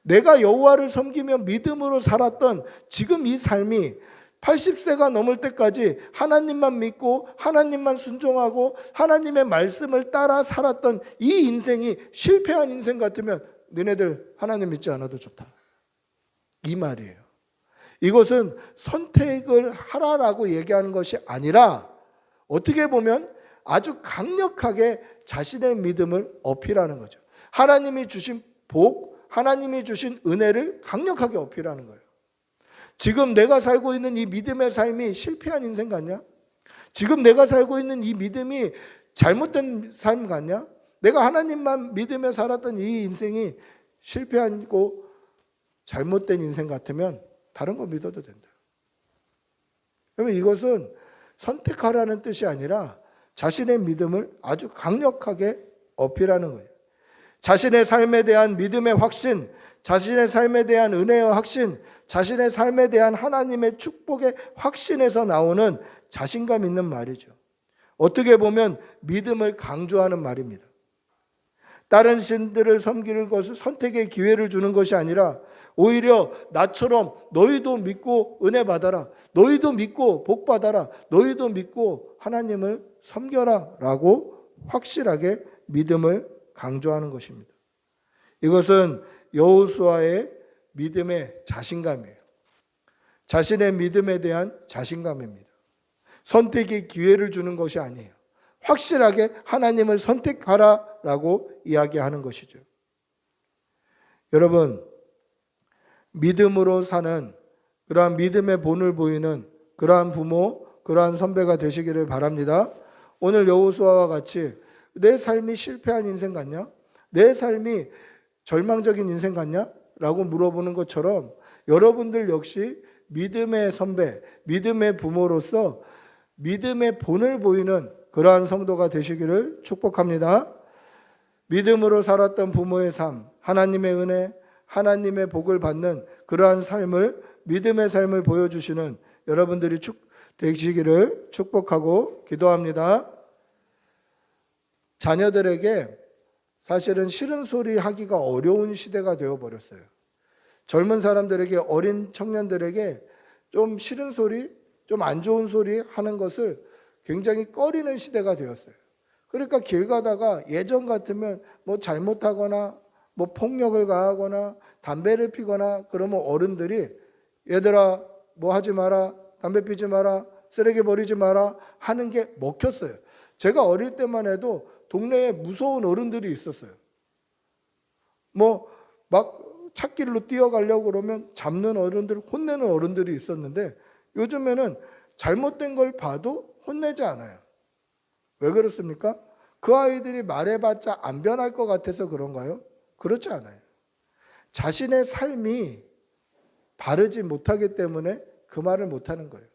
내가 여호와를 섬기며 믿음으로 살았던 지금 이 삶이 80세가 넘을 때까지 하나님만 믿고 하나님만 순종하고 하나님의 말씀을 따라 살았던 이 인생이 실패한 인생 같으면 너네들 하나님 믿지 않아도 좋다. 이 말이에요. 이것은 선택을 하라라고 얘기하는 것이 아니라 어떻게 보면 아주 강력하게 자신의 믿음을 어필하는 거죠. 하나님이 주신 복, 하나님이 주신 은혜를 강력하게 어필하는 거예요. 지금 내가 살고 있는 이 믿음의 삶이 실패한 인생 같냐? 지금 내가 살고 있는 이 믿음이 잘못된 삶 같냐? 내가 하나님만 믿으며 살았던 이 인생이 실패하고 잘못된 인생 같으면 다른 거 믿어도 된다. 그러면 이것은 선택하라는 뜻이 아니라 자신의 믿음을 아주 강력하게 어필하는 거예요. 자신의 삶에 대한 믿음의 확신, 자신의 삶에 대한 은혜의 확신, 자신의 삶에 대한 하나님의 축복의 확신에서 나오는 자신감 있는 말이죠. 어떻게 보면 믿음을 강조하는 말입니다. 다른 신들을 섬기는 것을 선택의 기회를 주는 것이 아니라 오히려 나처럼 너희도 믿고 은혜 받아라, 너희도 믿고 복 받아라, 너희도 믿고 하나님을 섬겨라 라고 확실하게 믿음을 강조하는 것입니다. 이것은 여호수아의 믿음의 자신감이에요. 자신의 믿음에 대한 자신감입니다. 선택의 기회를 주는 것이 아니에요. 확실하게 하나님을 선택하라라고 이야기하는 것이죠. 여러분, 믿음으로 사는 그러한 믿음의 본을 보이는 그러한 부모, 그러한 선배가 되시기를 바랍니다. 오늘 여호수아와 같이 내 삶이 실패한 인생 같냐? 내 삶이 절망적인 인생 같냐? 라고 물어보는 것처럼 여러분들 역시 믿음의 선배, 믿음의 부모로서 믿음의 본을 보이는 그러한 성도가 되시기를 축복합니다. 믿음으로 살았던 부모의 삶, 하나님의 은혜, 하나님의 복을 받는 그러한 삶을, 믿음의 삶을 보여주시는 여러분들이 되시기를 축복하고 기도합니다. 자녀들에게 사실은 싫은 소리 하기가 어려운 시대가 되어버렸어요. 젊은 사람들에게, 어린 청년들에게 좀 싫은 소리, 좀 안 좋은 소리 하는 것을 굉장히 꺼리는 시대가 되었어요. 그러니까 길 가다가 예전 같으면 뭐 잘못하거나 뭐 폭력을 가하거나 담배를 피거나 그러면 어른들이 얘들아 뭐 하지 마라, 담배 피지 마라, 쓰레기 버리지 마라 하는 게 먹혔어요. 제가 어릴 때만 해도 동네에 무서운 어른들이 있었어요. 뭐 막 찾길로 뛰어가려고 그러면 잡는 어른들, 혼내는 어른들이 있었는데 요즘에는 잘못된 걸 봐도 혼내지 않아요. 왜 그렇습니까? 그 아이들이 말해봤자 안 변할 것 같아서 그런가요? 그렇지 않아요. 자신의 삶이 바르지 못하기 때문에 그 말을 못하는 거예요.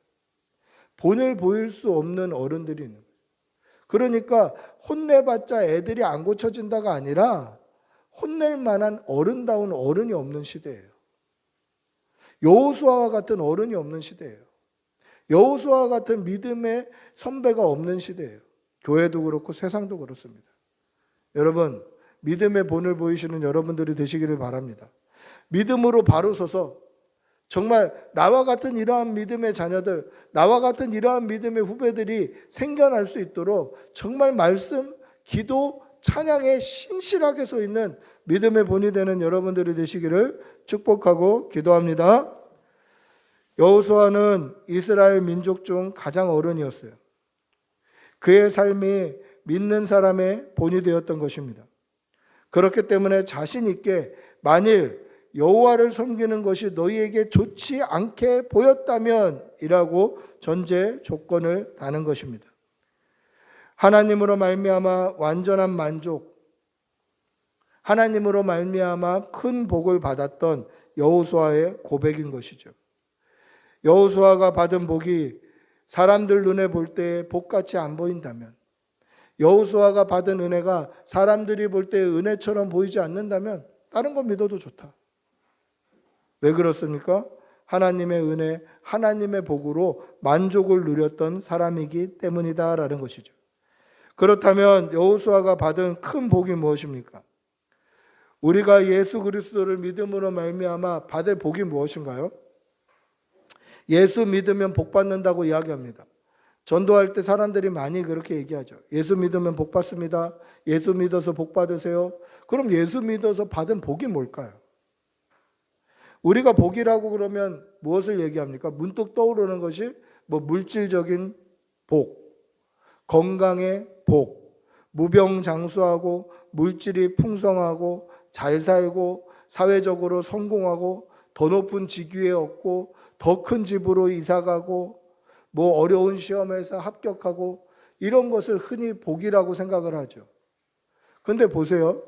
본을 보일 수 없는 어른들이 있는 거예요. 그러니까 혼내봤자 애들이 안 고쳐진다가 아니라 혼낼 만한 어른다운 어른이 없는 시대예요. 여호수아와 같은 어른이 없는 시대예요. 여호수아와 같은 믿음의 선배가 없는 시대예요. 교회도 그렇고 세상도 그렇습니다. 여러분, 믿음의 본을 보이시는 여러분들이 되시기를 바랍니다. 믿음으로 바로 서서 정말 나와 같은 이러한 믿음의 자녀들, 나와 같은 이러한 믿음의 후배들이 생겨날 수 있도록 정말 말씀, 기도, 찬양에 신실하게 서 있는 믿음의 본이 되는 여러분들이 되시기를 축복하고 기도합니다. 여호수아는 이스라엘 민족 중 가장 어른이었어요. 그의 삶이 믿는 사람의 본이 되었던 것입니다. 그렇기 때문에 자신 있게 만일 여호와를 섬기는 것이 너희에게 좋지 않게 보였다면 이라고 전제 조건을 다는 것입니다. 하나님으로 말미암아 완전한 만족, 하나님으로 말미암아 큰 복을 받았던 여호수아의 고백인 것이죠. 여호수아가 받은 복이 사람들 눈에 볼 때 복같이 안 보인다면, 여호수아가 받은 은혜가 사람들이 볼 때 은혜처럼 보이지 않는다면 다른 거 믿어도 좋다. 왜 그렇습니까? 하나님의 은혜, 하나님의 복으로 만족을 누렸던 사람이기 때문이다라는 것이죠. 그렇다면 여호수아가 받은 큰 복이 무엇입니까? 우리가 예수 그리스도를 믿음으로 말미암아 받을 복이 무엇인가요? 예수 믿으면 복 받는다고 이야기합니다. 전도할 때 사람들이 많이 그렇게 얘기하죠. 예수 믿으면 복 받습니다. 예수 믿어서 복 받으세요. 그럼 예수 믿어서 받은 복이 뭘까요? 우리가 복이라고 그러면 무엇을 얘기합니까? 문득 떠오르는 것이 뭐 물질적인 복, 건강의 복, 무병장수하고 물질이 풍성하고 잘 살고 사회적으로 성공하고 더 높은 직위에 얻고 더 큰 집으로 이사가고 뭐 어려운 시험에서 합격하고 이런 것을 흔히 복이라고 생각을 하죠. 근데 보세요.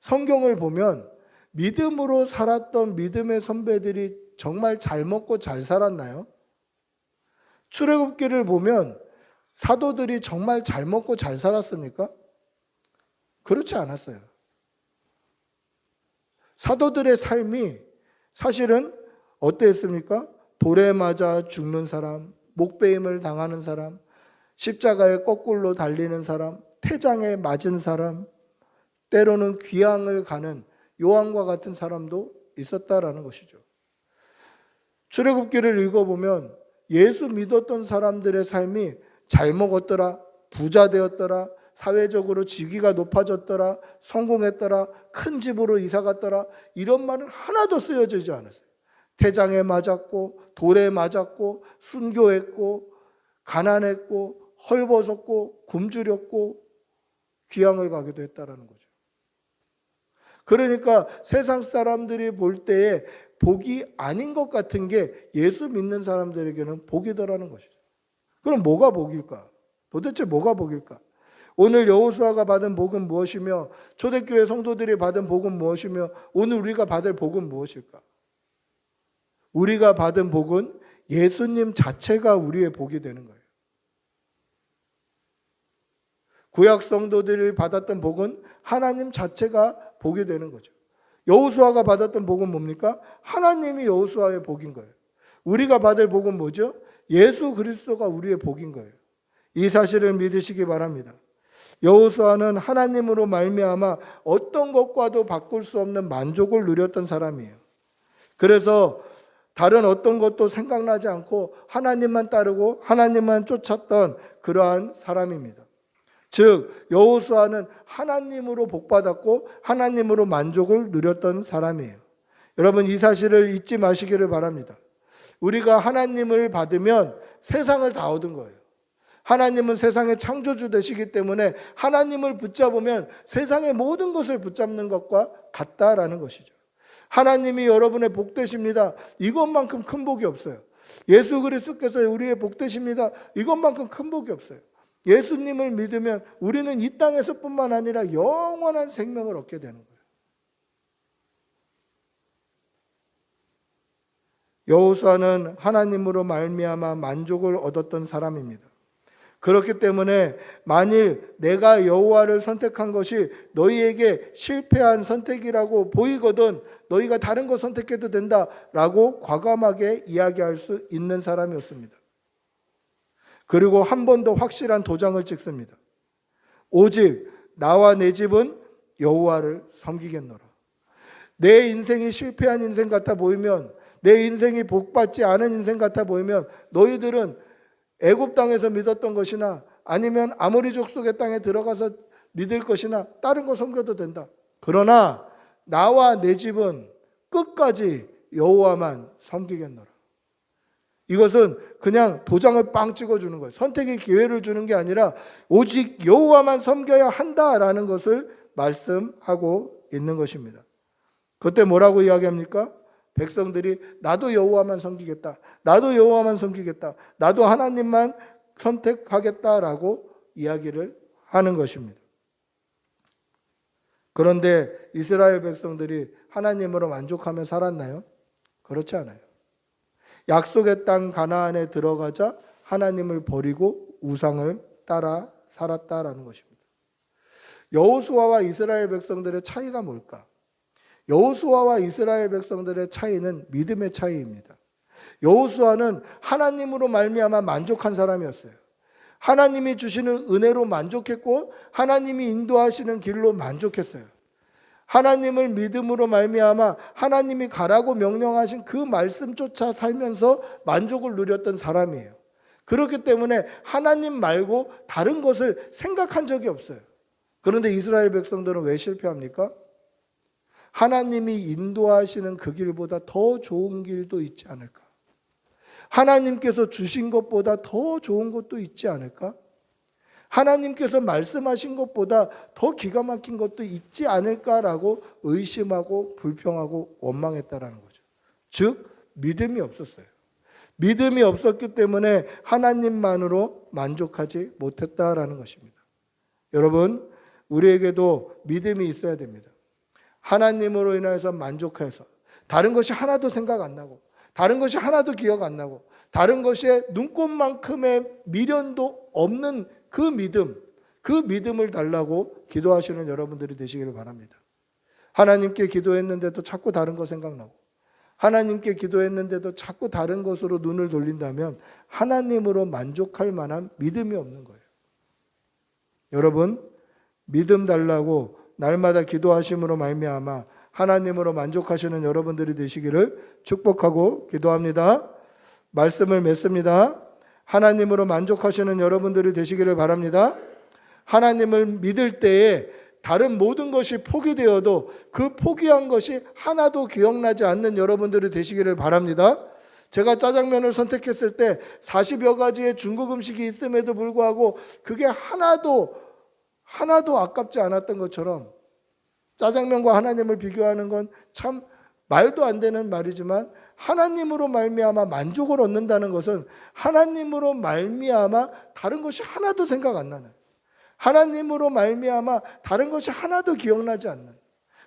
성경을 보면 믿음으로 살았던 믿음의 선배들이 정말 잘 먹고 잘 살았나요? 출애굽기를 보면 사도들이 정말 잘 먹고 잘 살았습니까? 그렇지 않았어요. 사도들의 삶이 사실은 어땠습니까? 돌에 맞아 죽는 사람, 목베임을 당하는 사람, 십자가에 거꾸로 달리는 사람, 태장에 맞은 사람, 때로는 귀양을 가는 요한과 같은 사람도 있었다라는 것이죠. 출애굽기를 읽어보면 예수 믿었던 사람들의 삶이 잘 먹었더라, 부자 되었더라, 사회적으로 직위가 높아졌더라, 성공했더라, 큰 집으로 이사 갔더라, 이런 말은 하나도 쓰여지지 않았어요. 태장에 맞았고 돌에 맞았고 순교했고 가난했고 헐벗었고 굶주렸고 귀양을 가기도 했다라는 거죠. 그러니까 세상 사람들이 볼 때에 복이 아닌 것 같은 게 예수 믿는 사람들에게는 복이더라는 것이죠. 그럼 뭐가 복일까? 도대체 뭐가 복일까? 오늘 여호수아가 받은 복은 무엇이며 초대교회 성도들이 받은 복은 무엇이며 오늘 우리가 받을 복은 무엇일까? 우리가 받은 복은 예수님 자체가 우리의 복이 되는 거예요. 구약 성도들이 받았던 복은 하나님 자체가 복이 되는 거죠. 여호수아가 받았던 복은 뭡니까? 하나님이 여호수아의 복인 거예요. 우리가 받을 복은 뭐죠? 예수 그리스도가 우리의 복인 거예요. 이 사실을 믿으시기 바랍니다. 여호수아는 하나님으로 말미암아 어떤 것과도 바꿀 수 없는 만족을 누렸던 사람이에요. 그래서 다른 어떤 것도 생각나지 않고 하나님만 따르고 하나님만 쫓았던 그러한 사람입니다. 즉 여호수아는 하나님으로 복받았고 하나님으로 만족을 누렸던 사람이에요. 여러분 이 사실을 잊지 마시기를 바랍니다. 우리가 하나님을 받으면 세상을 다 얻은 거예요. 하나님은 세상의 창조주 되시기 때문에 하나님을 붙잡으면 세상의 모든 것을 붙잡는 것과 같다라는 것이죠. 하나님이 여러분의 복 되십니다. 이것만큼 큰 복이 없어요. 예수 그리스도께서 우리의 복 되십니다. 이것만큼 큰 복이 없어요. 예수님을 믿으면 우리는 이 땅에서뿐만 아니라 영원한 생명을 얻게 되는 거예요. 여호수아는 하나님으로 말미암아 만족을 얻었던 사람입니다. 그렇기 때문에 만일 내가 여호와를 선택한 것이 너희에게 실패한 선택이라고 보이거든 너희가 다른 거 선택해도 된다라고 과감하게 이야기할 수 있는 사람이었습니다. 그리고 한 번 더 확실한 도장을 찍습니다. 오직 나와 내 집은 여호와를 섬기겠노라. 내 인생이 실패한 인생 같아 보이면, 내 인생이 복받지 않은 인생 같아 보이면 너희들은 애굽 땅에서 믿었던 것이나 아니면 아모리 족속의 땅에 들어가서 믿을 것이나 다른 거 섬겨도 된다. 그러나 나와 내 집은 끝까지 여호와만 섬기겠노라. 이것은 그냥 도장을 빵 찍어주는 거예요. 선택의 기회를 주는 게 아니라 오직 여호와만 섬겨야 한다라는 것을 말씀하고 있는 것입니다. 그때 뭐라고 이야기합니까? 백성들이 나도 여호와만 섬기겠다. 나도 여호와만 섬기겠다. 나도 하나님만 선택하겠다라고 이야기를 하는 것입니다. 그런데 이스라엘 백성들이 하나님으로 만족하며 살았나요? 그렇지 않아요. 약속의 땅 가나안에 들어가자 하나님을 버리고 우상을 따라 살았다라는 것입니다. 여호수아와 이스라엘 백성들의 차이가 뭘까? 여호수아와 이스라엘 백성들의 차이는 믿음의 차이입니다. 여호수아는 하나님으로 말미암아 만족한 사람이었어요. 하나님이 주시는 은혜로 만족했고 하나님이 인도하시는 길로 만족했어요. 하나님을 믿음으로 말미암아 하나님이 가라고 명령하신 그 말씀조차 살면서 만족을 누렸던 사람이에요. 그렇기 때문에 하나님 말고 다른 것을 생각한 적이 없어요. 그런데 이스라엘 백성들은 왜 실패합니까? 하나님이 인도하시는 그 길보다 더 좋은 길도 있지 않을까? 하나님께서 주신 것보다 더 좋은 것도 있지 않을까? 하나님께서 말씀하신 것보다 더 기가 막힌 것도 있지 않을까라고 의심하고 불평하고 원망했다라는 거죠. 즉 믿음이 없었어요. 믿음이 없었기 때문에 하나님만으로 만족하지 못했다라는 것입니다. 여러분, 우리에게도 믿음이 있어야 됩니다. 하나님으로 인해서 만족해서 다른 것이 하나도 생각 안 나고 다른 것이 하나도 기억 안 나고 다른 것에 눈꼽만큼의 미련도 없는 그 믿음을 달라고 기도하시는 여러분들이 되시기를 바랍니다. 하나님께 기도했는데도 자꾸 다른 거 생각나고 하나님께 기도했는데도 자꾸 다른 것으로 눈을 돌린다면 하나님으로 만족할 만한 믿음이 없는 거예요. 여러분, 믿음 달라고 날마다 기도하심으로 말미암아 하나님으로 만족하시는 여러분들이 되시기를 축복하고 기도합니다. 말씀을 맺습니다. 하나님으로 만족하시는 여러분들이 되시기를 바랍니다. 하나님을 믿을 때에 다른 모든 것이 포기되어도 그 포기한 것이 하나도 기억나지 않는 여러분들이 되시기를 바랍니다. 제가 짜장면을 선택했을 때 40여 가지의 중국 음식이 있음에도 불구하고 그게 하나도 아깝지 않았던 것처럼 짜장면과 하나님을 비교하는 건 참 말도 안 되는 말이지만 하나님으로 말미암아 만족을 얻는다는 것은 하나님으로 말미암아 다른 것이 하나도 생각 안 나는, 하나님으로 말미암아 다른 것이 하나도 기억나지 않는,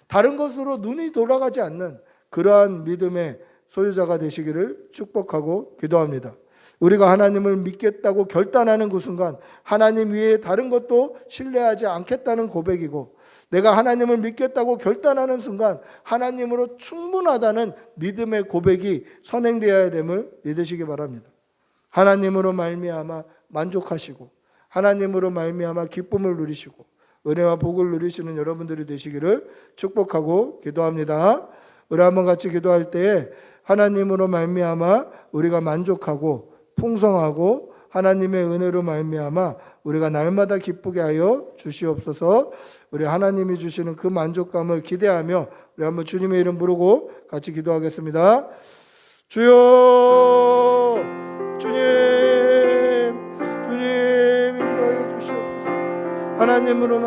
다른 것으로 눈이 돌아가지 않는 그러한 믿음의 소유자가 되시기를 축복하고 기도합니다. 우리가 하나님을 믿겠다고 결단하는 그 순간 하나님 외에 다른 것도 신뢰하지 않겠다는 고백이고, 내가 하나님을 믿겠다고 결단하는 순간 하나님으로 충분하다는 믿음의 고백이 선행되어야 됨을 믿으시기 바랍니다. 하나님으로 말미암아 만족하시고 하나님으로 말미암아 기쁨을 누리시고 은혜와 복을 누리시는 여러분들이 되시기를 축복하고 기도합니다. 우리 한번 같이 기도할 때에 하나님으로 말미암아 우리가 만족하고 풍성하고 하나님의 은혜로 말미암아 우리가 날마다 기쁘게 하여 주시옵소서. 우리 하나님이 주시는 그 만족감을 기대하며 우리 한번 주님의 이름 부르고 같이 기도하겠습니다. 주여, 주님 인도하여 주시옵소서. 하나님으로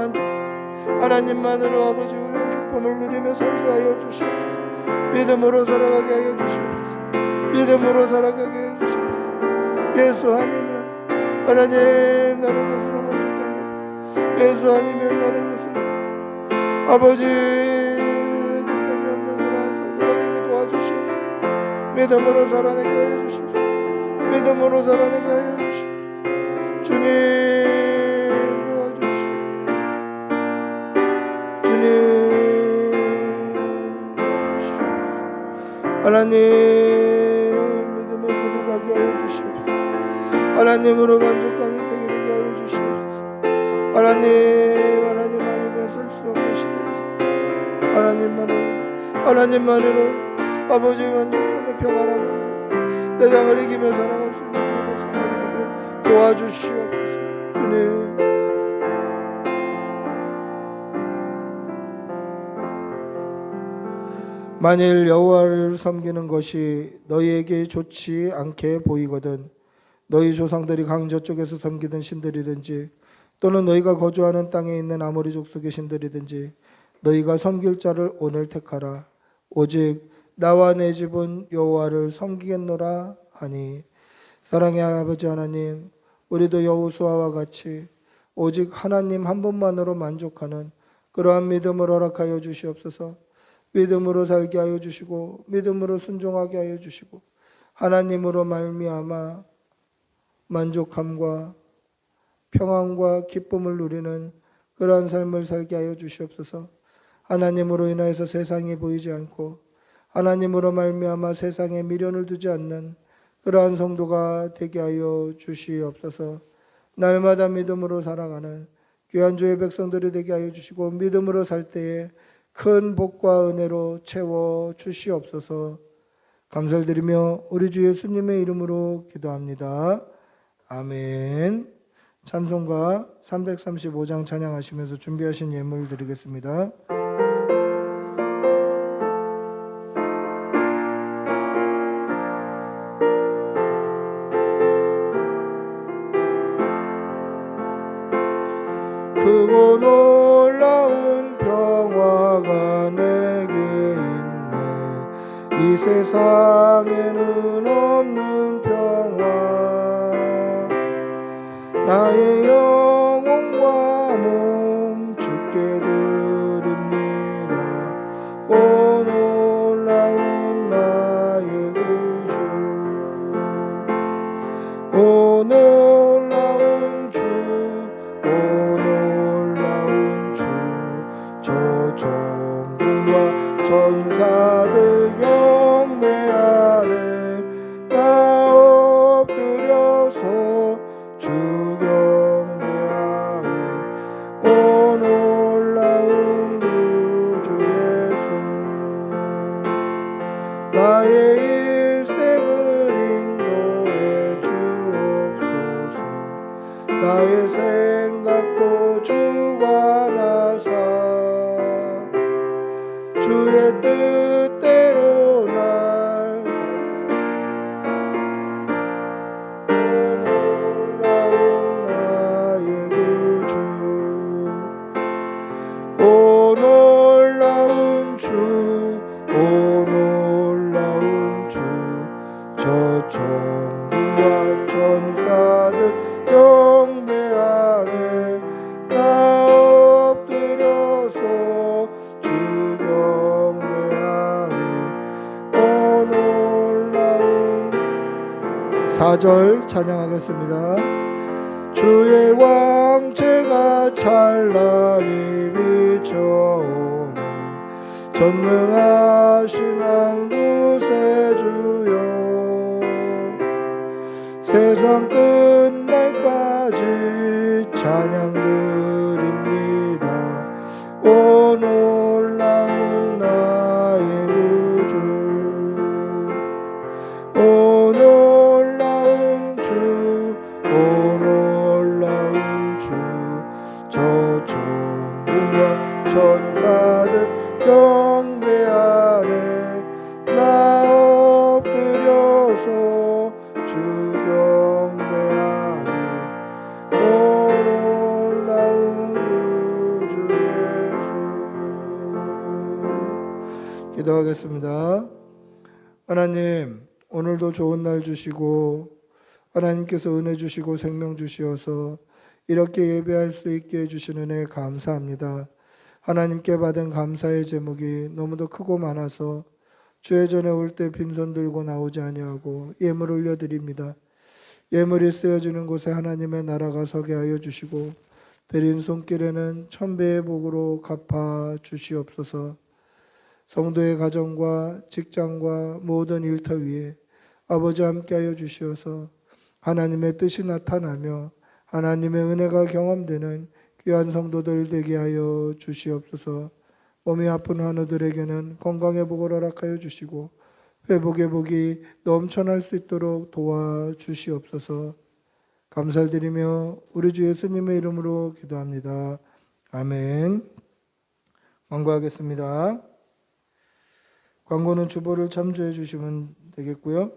하나님만으로 아버지 우리의 기쁨을 누리며 살게 하여 주시옵소서. 믿음으로 살아가게 하여 주시옵소서. 믿음으로 살아가게 하여 주시옵소서. 예수 아니면 하나님 다른 것으로 만족합니다. 예수 아니면 다른 것으로 아버지 느낌이 없는 그러한 성도가 되게 도와주시옵소서. 믿음으로 살아내게 하여 주시옵소서. 믿음으로 살아내게 하여 주시옵소서. 주님 도와주시옵소서. 주님 도와주시옵소서. 하나님 믿음의 길을 가게 하여 주시옵소서. 하나님으로 만족하는 생이 되게 하여 주시옵소서. 하나님 아니면 살 수 없는 시대에서 하나님만으로 아버지 만족하며 평안함을 누리며 세상을 이기며 살아갈 수 있는 주의 백성들이 되게 도와주시옵소서. 주님, 만일 여호와를 섬기는 것이 너희에게 좋지 않게 보이거든 너희 조상들이 강 저쪽에서 섬기던 신들이든지 또는 너희가 거주하는 땅에 있는 아모리 족속의 신들이든지 너희가 섬길 자를 오늘 택하라. 오직 나와 내 집은 여호와를 섬기겠노라 하니. 사랑의 아버지 하나님, 우리도 여호수아와 같이 오직 하나님 한 분만으로 만족하는 그러한 믿음을 허락하여 주시옵소서. 믿음으로 살게 하여 주시고 믿음으로 순종하게 하여 주시고 하나님으로 말미암아 만족함과 평안과 기쁨을 누리는 그러한 삶을 살게 하여 주시옵소서. 하나님으로 인하여서 세상이 보이지 않고 하나님으로 말미암아 세상에 미련을 두지 않는 그러한 성도가 되게 하여 주시옵소서. 날마다 믿음으로 살아가는 귀한 주의 백성들이 되게 하여 주시고 믿음으로 살 때에 큰 복과 은혜로 채워 주시옵소서. 감사를 드리며 우리 주 예수님의 이름으로 기도합니다. 아멘. 찬송가 335장 찬양하시면서 준비하신 예물 드리겠습니다. 크고 놀라운 평화가 내게 있네. 이 세상에는 없는 평화. 나의 영혼과 몸 주께 드립니다. 오 놀라운 나의 구주, 오 놀라운 주, 오 놀라운 주. 저 천군과 천사들 경배하네. 나 엎드려서 주 경배하네. 오 놀라운 구주 예수. 나의 일생을 인도해 주옵소서. 나의 생각도 주관하사 주의 뜻대로 날 놀라운 나의 구주. 오 놀라운 주, 오 놀라운 주. 저 천군과 천사들 경배하네. 나 엎드려서 주 경배하네. 오 놀라운 4절 찬양하겠습니다. 주의 광채가 찬란히 비춰오네. 전능하신 왕 구세주여, 세상 끝날까지 찬양 드립니다. 오 놀라운 나의 구주, 오 놀라운 주, 오 놀라운 주. 저 천군과 천사들 경배하네. 나 엎드려서 주 경배하네. 오 놀라운 구주 예수. 기도하겠습니다. 하나님, 오늘도 좋은 날 주시고 하나님께서 은혜 주시고 생명 주시어서 이렇게 예배할 수 있게 해주시는 은혜 감사합니다. 하나님께 받은 감사의 제목이 너무도 크고 많아서 주의 전에 올 때 빈손 들고 나오지 아니하고 예물을 올려드립니다. 예물이 쓰여지는 곳에 하나님의 나라가 서게 하여 주시고 드린 손길에는 천배의 복으로 갚아 주시옵소서. 성도의 가정과 직장과 모든 일터 위에 아버지 함께하여 주시어서 하나님의 뜻이 나타나며 하나님의 은혜가 경험되는 귀한 성도들 되게 하여 주시옵소서. 몸이 아픈 환우들에게는 건강의 복을 허락하여 주시고 회복의 복이 넘쳐날 수 있도록 도와주시옵소서. 감사를 드리며 우리 주 예수님의 이름으로 기도합니다. 아멘. 광고하겠습니다. 광고는 주보를 참조해 주시면 되겠고요.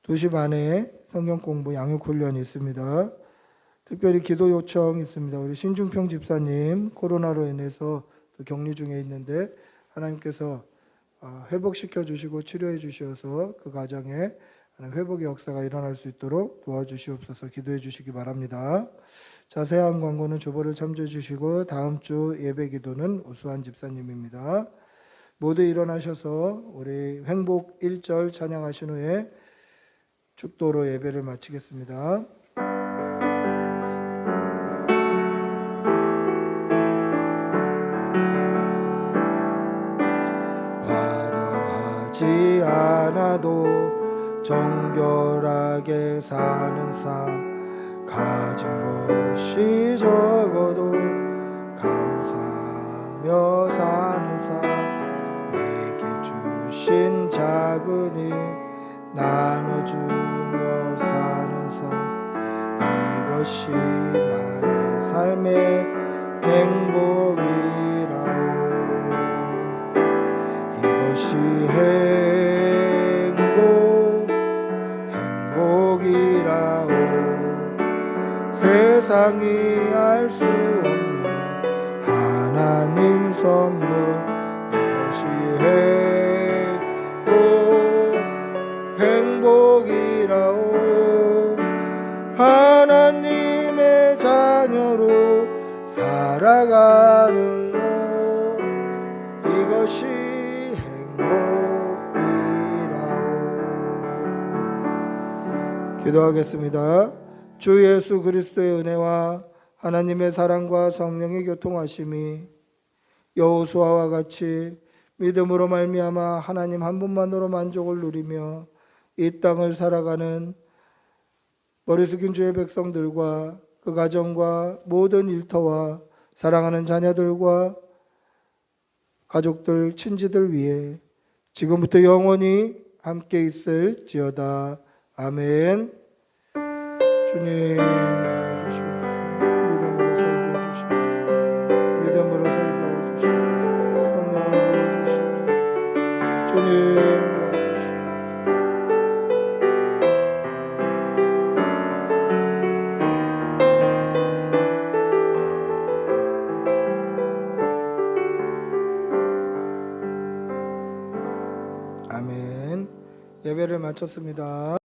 2시 반에 성경 공부 양육 훈련이 있습니다. 특별히 기도 요청 있습니다. 우리 신중평 집사님 코로나로 인해서 격리 중에 있는데 하나님께서 회복시켜 주시고 치료해 주셔서 그 가정에 회복의 역사가 일어날 수 있도록 도와주시옵소서. 기도해 주시기 바랍니다. 자세한 광고는 주보를 참조해 주시고 다음 주 예배 기도는 우수한 집사님입니다. 모두 일어나셔서 우리 행복 1절 찬양하신 후에 축도로 예배를 마치겠습니다. 화려하지 않아도 정결하게 사는 삶, 가진 것이 적어도 감사하며 사는 삶, 내게 주신 작은 힘 나눠주며 사는 삶, 이것이 나의 삶의 행복이라오. 이것이 행복이라오. 세상이 알 수 없는 하나님 선물 이것이 행복이라오 하나님의 자녀로 살아가는 것 이것이 행복이라오. 기도하겠습니다. 주 예수 그리스도의 은혜와 하나님의 사랑과 성령의 교통하심이 여호수아와 같이 믿음으로 말미암아 하나님 한 분만으로 만족을 누리며 이 땅을 살아가는 머리 숙인 주의 백성들과 그 가정과 모든 일터와 사랑하는 자녀들과 가족들, 친지들 위해 지금부터 영원히 함께 있을지어다. 아멘. 주님 도와주시옵소서. 믿음으로 살게 해주시옵소서. 믿음으로 살게 해주시옵소서. 성령을 부어주시옵소서. 주님 도와주시옵소서. 아멘. 예배를 마쳤습니다.